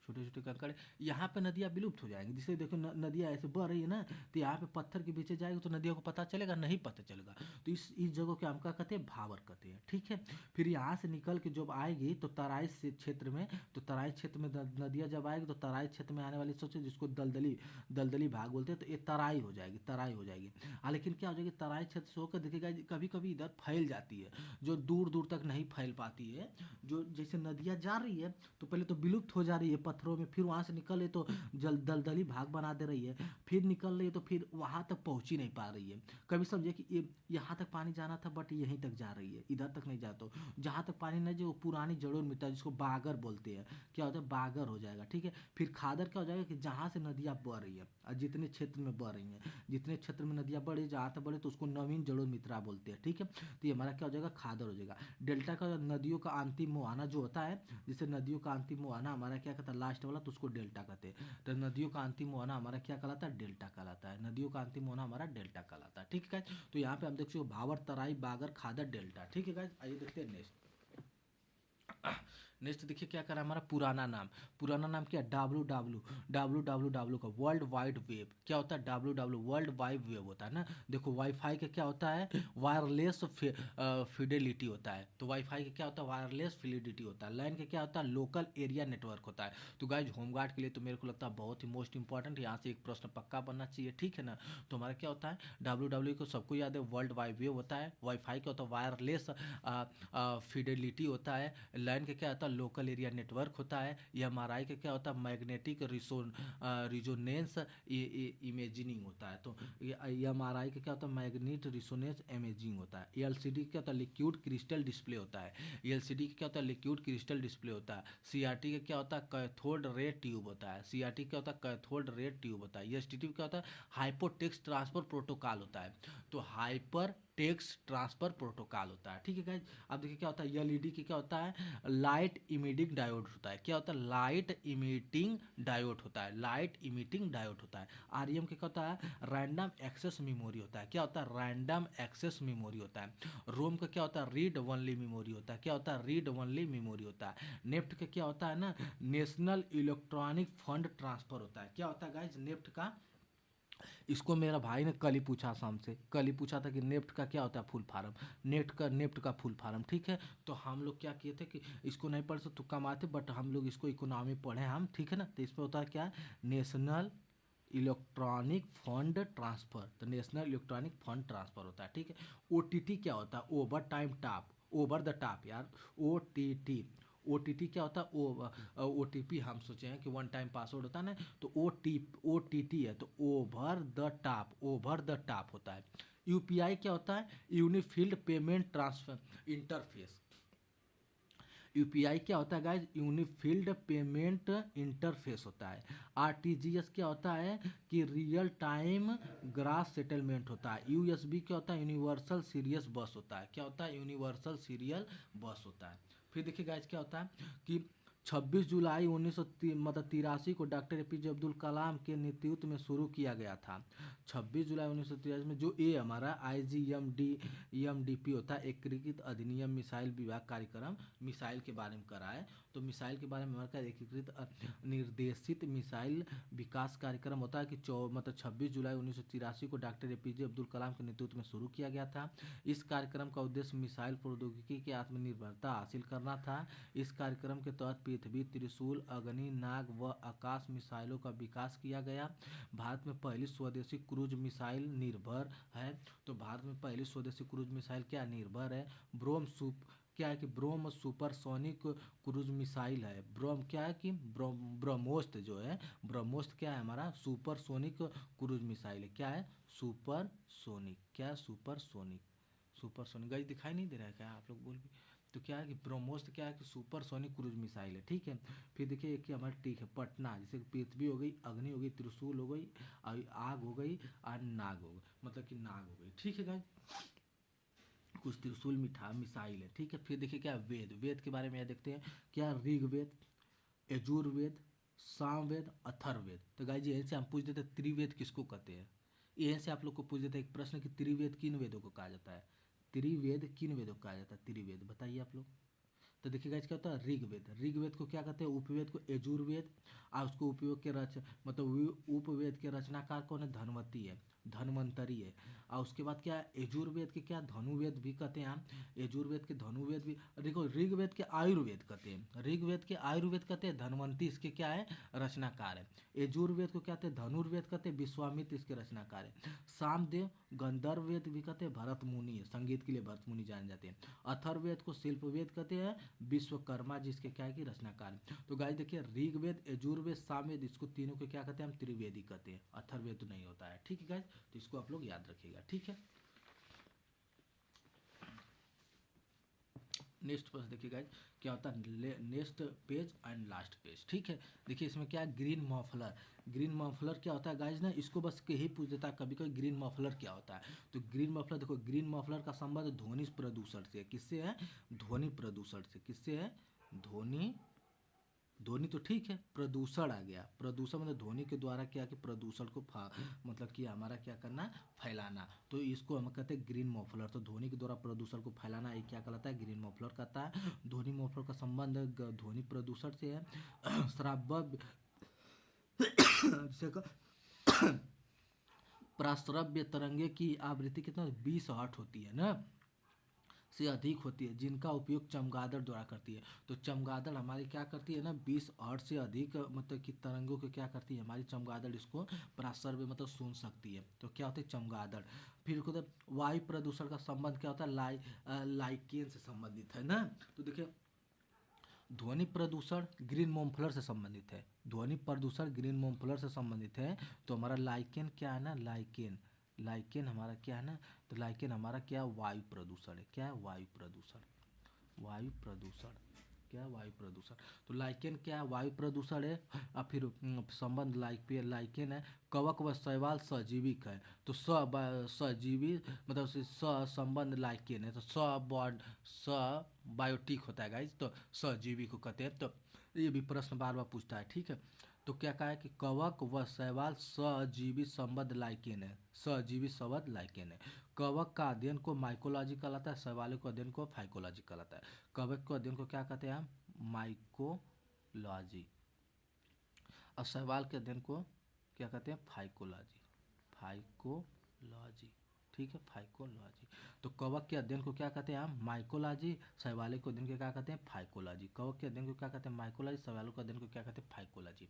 छोटे छोटे कंकड़। यहाँ पे नदियाँ विलुप्त हो जाएंगी, जिससे देखो नदियाँ ऐसे बह रही है ना, तो यहाँ पे पत्थर के पीछे जाएगी तो नदियों को पता चलेगा, नहीं पता चलेगा। तो इस जगह को हम क्या कहते हैं, भावर कहते हैं, ठीक है। फिर यहाँ से निकल के जब आएगी तो तराई से क्षेत्र में, तो तराई क्षेत्र में नदियाँ जब आएगी तो तराई क्षेत्र में आने वाली सोचो जिसको दलदली दलदली भाग बोलते हैं, तो ये तराई हो जाएगी, तराई हो जाएगी। लेकिन क्या हो जाएगी, तराई क्षेत्र से होकर देखिएगा कभी कभी इधर फैल जाती है, जो दूर दूर तक नहीं फैल पाती है। जो जैसे नदियाँ जा रही है तो पहले तो विलुप्त हो जा रही है पत्थरों में, फिर वहाँ से निकल रही तो दलदली भाग बना दे रही है, फिर निकल रही है तो फिर वहाँ तक पहुँच ही नहीं पा रही है। कभी समझे कि ये यहाँ तक पानी जाना था बट यहीं तक जा रही है, इधर तक नहीं जाता। जहाँ तक पानी नहीं जो पुरानी जड़ों में मिलता है, जिसको बागर बोलते हैं, क्या होता है, बागर हो जाएगा, ठीक है। फिर खादर क्या हो जाएगा कि जहाँ से नदियाँ बह रही है और जितने क्षेत्र में बह रही हैं, जितने क्षेत्र में नदियाँ बढ़ी जहाँ तक बढ़े तो उसको नवीन जड़ों मित्रा बोलते हैं, ठीक है। तो ये हमारा क्या हो जाएगा, खादर हो जाएगा। डेल्टा का नदियों का अंतिम मुहाना जो होता है, जैसे नदियों का अंतिम मुहाना हमारा क्या कहता है, लास्ट वाला, तो उसको डेल्टा कहते हैं। तो नदियों का अंतिम मुहाना हमारा क्या कहलाता है, डेल्टा कहलाता है। नदियों का अंतिम मुहाना हमारा डेल्टा कहलाता है, ठीक है। तो यहाँ पे हम देख सकते भावर तराई बागर खादर डेल्टा, ठीक है गाइस। आइए देखते हैं नेक्स्ट। नेक्स्ट देखिए क्या करा हमारा, पुराना नाम। पुराना नाम क्या है, डब्ल्यू का वर्ल्ड वाइड वेब। क्या होता है, डब्ल्यू वर्ल्ड वाइड वेब होता है ना। देखो वाईफाई का क्या होता है, वायरलेस फिडेलिटी होता है। तो वाईफाई का क्या होता है, वायरलेस फिडेलिटी होता है। लैन का क्या होता है, लोकल एरिया नेटवर्क होता है। तो गाइज होमगार्ड के लिए तो मेरे को लगता है बहुत ही मोस्ट इंपॉर्टेंट, यहाँ से एक प्रश्न पक्का बनना चाहिए, ठीक है ना। तो हमारा क्या होता है, डब्ल्यू को सबको याद है, वर्ल्ड वाइड वेब होता है। वाईफाई का होता है वायरलेस फिडेलिटी होता है। लैन का क्या होता है, लोकल एरिया नेटवर्क होता है। एमआरआई का क्या होता है, मैग्नेटिक रिजोनेंस इमेजिंग होता है। तो एमआरआई का क्या होता है, मैग्नेट रिजोनेंस इमेजिंग होता है। एलसीडी का क्या होता है, लिक्विड क्रिस्टल डिस्प्ले होता है। एलसीडी का क्या होता है, लिक्विड क्रिस्टल डिस्प्ले होता है। सीआरटी का क्या होता है, कैथोड रे ट्यूब होता है। सीआरटी क्या होता है, कैथोड रे ट्यूब होता है। एसटीटी क्या होता है, हाइपोटेक्स्ट ट्रांसफर प्रोटोकॉल होता है। तो हाइपर टेक्स्ट ट्रांसफर प्रोटोकॉल होता है, ठीक है गाइज। अब देखिए क्या होता है, एलईडी की क्या होता है, लाइट इमिटिंग डायोड होता है। क्या होता है, लाइट इमिटिंग डायोड होता है, लाइट इमिटिंग डायोड होता है। आरईएम क्या होता है, रैंडम एक्सेस मेमोरी होता है। क्या होता है, रैंडम एक्सेस मेमोरी होता है। रोम का क्या होता है, रीड ओनली मेमोरी होता है। क्या होता है, रीड ओनली मेमोरी होता है। नेफ्ट का क्या होता है ना, नेशनल इलेक्ट्रॉनिक फंड ट्रांसफर होता है। क्या होता है गाइज, नेफ्ट का, इसको मेरा भाई ने कल ही पूछा, शाम से कल ही पूछा था कि नेफ्ट का क्या होता है फुल फार्म, नेफ्ट का फुल फार्म, ठीक है। तो हम लोग क्या किए थे कि इसको नहीं पढ़ सकते तुक्का मारते, बट हम लोग इसको इकोनॉमी पढ़े हम, ठीक है ना। तो इसमें होता है क्या, नेशनल इलेक्ट्रॉनिक फंड ट्रांसफर। तो नेशनल इलेक्ट्रॉनिक फंड ट्रांसफर होता है, ठीक है। ओटीटी क्या होता है, over time top, over the top यार, ओटीटी। ओटीटी क्या होता है, ओटीपी हम सोचे हैं कि वन टाइम पासवर्ड होता है ना, तो ओटीटी है, तो over the top, over the top होता है। यूपीआई क्या होता है, यूनिफिल्ड पेमेंट ट्रांसफर इंटरफेस। यूपीआई क्या होता है गाइज, यूनिफिल्ड पेमेंट इंटरफेस होता है। आरटीजीएस क्या होता है कि रियल टाइम ग्रास सेटलमेंट होता है। यूएसबी क्या होता है, यूनिवर्सल सीरियस बस होता है। क्या होता है, यूनिवर्सल सीरियल बस होता है। फिर देखिए गाइज क्या होता है कि 26 जुलाई 1983 को डॉक्टर एपीजे अब्दुल कलाम के नेतृत्व में शुरू किया गया था। 26 जुलाई 1983 में जो ये हमारा IGMDP होता है, एकीकृत अधिनियम मिसाइल विभाग कार्यक्रम मिसाइल के बारे में कराए। तो मिसाइल के बारे में हमारा एकीकृत निर्देशित मिसाइल विकास कार्यक्रम होता है कि 26 जुलाई 1983 को डॉक्टर एपीजे अब्दुल कलाम के नेतृत्व में शुरू किया गया था। इस कार्यक्रम का उद्देश्य मिसाइल प्रौद्योगिकी की आत्मनिर्भरता हासिल करना था। इस कार्यक्रम के तहत पृथ्वी, त्रिशूल, अग्नि, नाग व आकाश मिसाइलों का विकास किया गया। भारत में पहली स्वदेशी क्रूज मिसाइल निर्भर है। तो भारत में पहली स्वदेशी क्रूज मिसाइल क्या निर्भर है? क्या है कि ब्रोम सुपरसोनिक क्रूज मिसाइल है। ब्रोम क्या है कि ब्रह्मोस्त्र जो है, ब्रह्मोस्त्र क्या है हमारा सुपरसोनिक क्रूज मिसाइल है। क्या है? सुपरसोनिक। क्या है? सुपरसोनिक। सुपरसोनिक गाइस दिखाई नहीं दे रहा है क्या आप लोग बोल भी? तो क्या है कि ब्रह्मोस्त्र क्या है कि सुपरसोनिक क्रूज मिसाइल है। ठीक है। फिर देखिए एक हमारा टिक है पटना, जैसे पृथ्वी हो गई, अग्नि हो गई, त्रिशूल हो गई, आग हो गई और नाग हो गई, मतलब कि नाग हो गई। ठीक है गाइस, कुछ त्रिशूल मिसाइल है। ठीक है। फिर देखिए क्या वेद, वेद के बारे में यह देखते हैं। क्या? ऋग्वेद, यजुर्वेद, सामवेद, अथर्ववेद। तो गाइस यहीं से हम पूछ देते हैं त्रिवेद किसको कहते हैं। यहीं से आप लोग को पूछ देते हैं एक प्रश्न कि त्रिवेद किन वेदों को कहा जाता है। त्रिवेद किन वेदों को कहा जाता है? त्रिवेद बताइए आप लोग। तो देखिए गाइस क्या होता है ऋग्वेद, ऋग्वेद को क्या कहते हैं? उपवेद को यजुर्वेद, और उसको उपयोग के उपवेद के रचनाकार कौन है? धनवती है, धनवंतरी है। और उसके बाद क्या है? यजुर्वेद के क्या धनुवेद भी कहते हैं हम, यजुर्वेद के धनुवेद भी। देखो ऋग्वेद के आयुर्वेद कहते हैं, ऋग्वेद के आयुर्वेद कहते हैं, धनवंती इसके क्या है? रचनाकार है। यजुर्वेद को क्या कहते हैं? धनुर्वेद कहते हैं, विश्वामित्र इसके रचनाकार है। सामदेव गंधर्ववेद भी कहते हैं, भरत मुनि है, संगीत के लिए भरत मुनि जाने जाते हैं। अथर्ववेद को शिल्पवेद कहते हैं, विश्वकर्मा जिसके क्या है कि रचनाकार है। तो गाइस देखिए ऋग्वेद, यजुर्वेद, सामवेद, इसको तीनों को क्या कहते हैं? हम त्रिवेदी कहते हैं। अथर्ववेद तो नहीं होता है। ठीक है गाइस, तो इसको आप लोग याद रखिएगा। ठीक है। नेक्स्ट प्रश्न देखिए गाइस क्या होता है, next page and last page. ठीक है। देखिए इसमें क्या है? Green muffler. ग्रीन मफलर क्या होता है गाइस ना, इसको बस के ही पूछ देता है कभी कभी ग्रीन मफलर क्या होता है। तो ग्रीन मफलर देखो, ग्रीन मफलर का संबंध ध्वनि प्रदूषण से। किससे है? ध्वनि प्रदूषण से। किससे है? ध्वनि, ध्वनि तो ठीक है, प्रदूषण आ गया। प्रदूषण मतलब ध्वनि के द्वारा क्या कि प्रदूषण को मतलब कि हमारा क्या करना, फैलाना। तो इसको हम कहते हैं ग्रीन मफलर। तो ध्वनि के द्वारा प्रदूषण को फैलाना ये क्या कहलाता है? ग्रीन मफलर कहता है। ध्वनि मफलर का संबंध ध्वनि प्रदूषण से है। श्राव्य जिसे प्राश्रव्य तरंगे की आवृत्ति कितना 20 हर्ट्ज होती है ना, से अधिक होती है, जिनका उपयोग चमगादड़ द्वारा करती है। तो चमगादड़ हमारी क्या करती है ना, 20 हर्ट्ज से अधिक मतलब कि तरंगों को क्या करती है हमारी चमगादड़, इसको प्राश्रव्य मतलब सुन सकती है। तो क्या होती है? चमगादड़। फिर होता है वायु प्रदूषण का संबंध क्या होता है? लाइकेन से संबंधित है ना। तो देखिए ध्वनि प्रदूषण ग्रीन मफलर से संबंधित है, ध्वनि प्रदूषण ग्रीन मफलर से संबंधित है। तो हमारा लाइकेन क्या है ना, लाइकेन, लाइकेन हमारा क्या है ना, तो लाइकेन हमारा क्या? वायु प्रदूषण है। क्या है? वायु प्रदूषण। वायु प्रदूषण। क्या है? वायु प्रदूषण। तो लाइकेन क्या है? वायु प्रदूषण है। और फिर संबंध लाइकेन है। कवक व शैवाल सजीविक है। तो सजीवी मतलब संबंध लाइकेन है। तो बायोटिक होता है गाइज, तो सजीवी को कहते हैं। तो ये भी प्रश्न बार बार पूछता है। ठीक है। तो क्या कहा है कि कवक व शैवाल सजीवी संबंध लाइकेन है, सजीवी संबंध लाइकेन है। कवक का अध्ययन को माइकोलॉजी कहलाता है, शैवाल को अध्ययन को फाइकोलॉजी कहलाता है। कवक को अध्ययन को क्या कहते हैं हम? माइकोलॉजी। और शैवाल के अध्ययन को क्या कहते हैं? फाइकोलॉजी। फाइकोलॉजी। ठीक है, फाइकोलॉजी। तो कवक के अध्ययन को क्या कहते हैं हम? माइकोलॉजी। शैवालिक के अध्ययन को क्या कहते हैं? फाइकोलॉजी। कवक के अध्ययन को क्या कहते हैं? माइकोलॉजी। शैवालिक के अध्ययन को क्या कहते हैं? फाइकोलॉजी।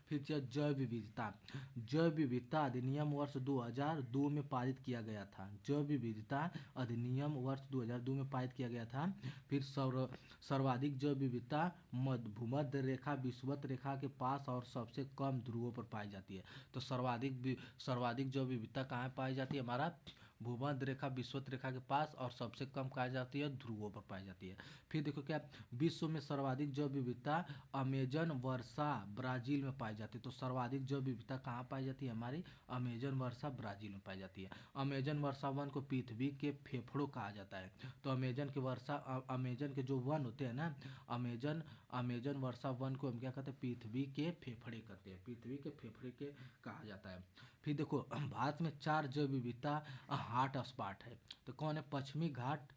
फिर जैव विविधता। जैव विविधता अधिनियम वर्ष 2002 में पारित किया गया था। जैव विविधता अधिनियम वर्ष 2002 में पारित किया गया था। फिर सर्वाधिक जैव विविधता भूमध्य रेखा विषुवत रेखा के पास और सबसे कम ध्रुवों पर पाई जाती है। तो सर्वाधिक जैव विविधता कहाँ पाई जाती है? हमारा भूमध्य रेखा विषुवत रेखा के पास, और सबसे कम पाई जाती है ध्रुवों पर पाई जाती है। फिर देखो क्या, विश्व में सर्वाधिक जैव विविधता अमेजन वर्षा ब्राजील में पाई जाती है। तो सर्वाधिक जैव विविधता कहाँ पाई जाती है, हमारी अमेजन वर्षा ब्राजील में पाई जाती है। अमेजन वर्षा वन को पृथ्वी के फेफड़ों कहा जाता है। तो अमेजन के वर्षा अमेजन के जो वन होते हैं ना, अमेजन अमेजन वर्षा वन को हम क्या कहते हैं, पृथ्वी के फेफड़े कहते हैं, पृथ्वी के फेफड़े के कहा जाता है। फिर देखो भारत में 4 जैव विविधता हॉट स्पॉट है। तो कौन है, पश्चिमी घाट,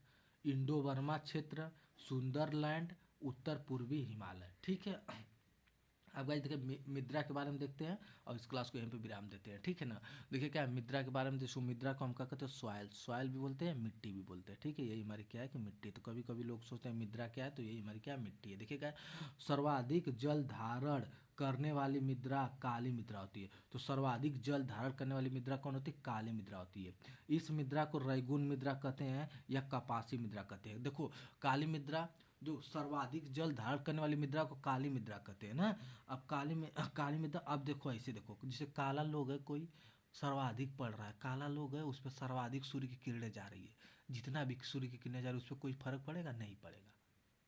इंडो बर्मा क्षेत्र, सुंदरलैंड, उत्तर पूर्वी हिमालय। ठीक है। अब गाइस देखिए मिद्रा के बारे में देखते हैं और इस क्लास को यहीं पे विराम देते हैं, ठीक है ना। देखिए क्या है मिद्रा के बारे में, देखो मिद्रा को हम क्या कहते हैं, सॉइल, सॉइल भी बोलते हैं, मिट्टी भी बोलते हैं, ठीक है। यही हमारी क्या है कि मिट्टी। तो कभी कभी लोग सोचते हैं मिद्रा क्या है, तो यही हमारी क्या है, मिट्टी है। देखिए क्या है, सर्वाधिक जल धारण करने वाली मुद्रा काली मुद्रा होती है। तो सर्वाधिक जल धारण करने वाली मुद्रा कौन होती है, काली मुद्रा होती है। इस मुद्रा को रैगुन मुद्रा कहते हैं या कपासी मुद्रा कहते हैं। देखो काली मुद्रा, जो सर्वाधिक जल धारण करने वाली मुद्रा को काली मुद्रा कहते हैं ना। अब काली मुद्रा, अब देखो ऐसे देखो, जैसे काला लोग है, कोई सर्वाधिक पड़ रहा है, काला लोग है, उस पर सर्वाधिक सूर्य की किरणें जा रही है। जितना भी सूर्य की किरणें जा रही है उस पर कोई फर्क पड़ेगा, नहीं पड़ेगा।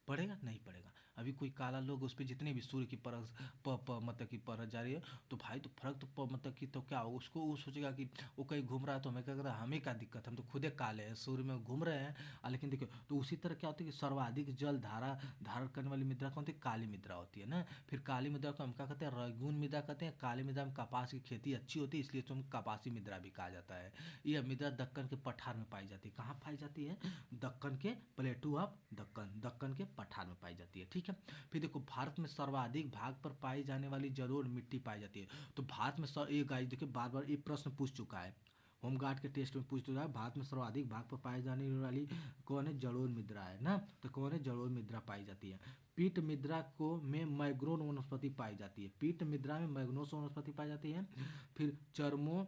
पड़ेगा, नहीं पड़ेगा। अभी कोई काला लोग उस पर जितने भी सूर्य की परत मतलब कि परत जा रही है, तो भाई तो फर्क तो मतलब कि तो क्या होगा, उसको वो सोचेगा कि वो कहीं घूम रहा है तो हमें क्या करता है, हमें क्या दिक्कत, हम तो खुदे काले हैं, सूर्य में घूम रहे हैं। लेकिन देखो तो उसी तरह क्या होता है कि सर्वाधिक जल धारण करने वाली मुद्रा कौन होती है, काली मुद्रा होती है ना। फिर काली मुद्रा को हम क्या कहते हैं, रैगुन मुद्रा कहते हैं। काली मुद्रा में कपास की खेती अच्छी होती है, इसलिए तो हम कपासी मुद्रा भी कहा जाता है। यह मुद्रा दक्कन के पठार में पाई जाती है। कहाँ पाई जाती है, दक्कन के प्लेटू ऑफ दक्कन, दक्कन के पठार में पाई जाती है, ठीक है। फिर देखो भारत में सर्वाधिक भाग पर पाई जाने वाली जलोढ़ मिट्टी पाई जाती है। तो भारत में ये गाइस देखिए बार बार ये प्रश्न पूछ चुका है, होमगार्ड के टेस्ट में पूछ चुका है, भारत में सर्वाधिक भाग पर पाई जाने वाली कौन है, जलोढ़ मुद्रा है ना। तो कौन है, जलोढ़ मुद्रा पाई जाती है। पीठ मुद्रा को में मैग्रोन वनस्पति पाई जाती है। पीठ मुद्रा में मैग्नोस वनस्पति पाई जाती है। फिर चर्मो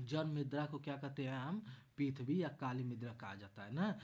जल मुद्रा को क्या कहते हैं हम, पृथ्वी या काली मुद्रा कहा जाता है ना।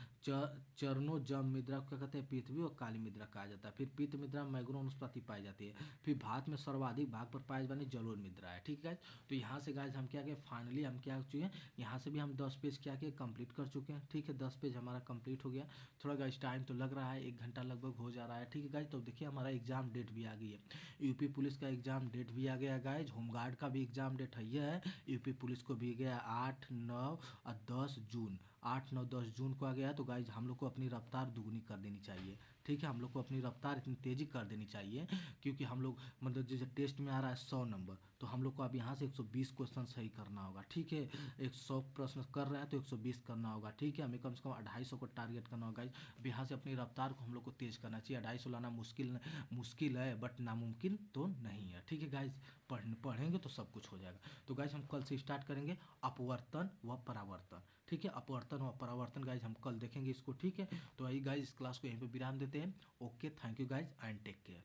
चरणो जम मुद्रा को क्या कहते हैं, पृथ्वी और काली मुद्रा कहा जाता है। फिर पीत मुद्रा में मैग्रो वनस्पति पाई जाती है। फिर भारत में सर्वाधिक भाग पर पाई जाने जलोढ़ मुद्रा है, ठीक है। तो यहाँ से गाइस हम क्या किए, फाइनली हम क्या हो चुके हैं, यहाँ से भी हम 10 पेज क्या किए, कंप्लीट कर चुके हैं, ठीक है। 10 पेज हमारा कंप्लीट हो गया। थोड़ा गाइस टाइम तो लग रहा है, 1 घंटा लगभग हो जा रहा है, ठीक है गाइस। तो देखिए हमारा एग्जाम डेट भी आ गई है, यूपी पुलिस का एग्जाम डेट भी आ गया गाइस, होमगार्ड का भी एग्जाम डेट है, यूपी पुलिस को भी गया 8, 9 और 10 जून, 8, 9, 10 जून को आ गया है। तो गाइज हम लोग को अपनी रफ्तार दुगनी कर देनी चाहिए, ठीक है। हम लोग को अपनी रफ्तार इतनी तेज़ी कर देनी चाहिए, क्योंकि हम लोग मतलब जैसे टेस्ट में आ रहा है 100 नंबर, तो हम लोग को अब यहाँ से 120 क्वेश्चन सही करना होगा, ठीक है। 100 प्रश्न कर रहे हैं तो 120 करना होगा, ठीक है। हमें कम से कम 250 को टारगेट करना होगा। अब यहाँ से अपनी रफ्तार को हम लोग को तेज़ करना चाहिए। 250 लाना मुश्किल है, बट नामुमकिन तो नहीं है, ठीक है गाइज। पढ़ेंगे तो सब कुछ हो जाएगा। तो गाइज हम कल से स्टार्ट करेंगे अपवर्तन व परावर्तन, ठीक है। अपवर्तन व परावर्तन गाइज हम कल देखेंगे इसको, ठीक है। तो आई गाइज इस क्लास को यहीं पे विराम देते हैं। Okay, thank you guys and take care.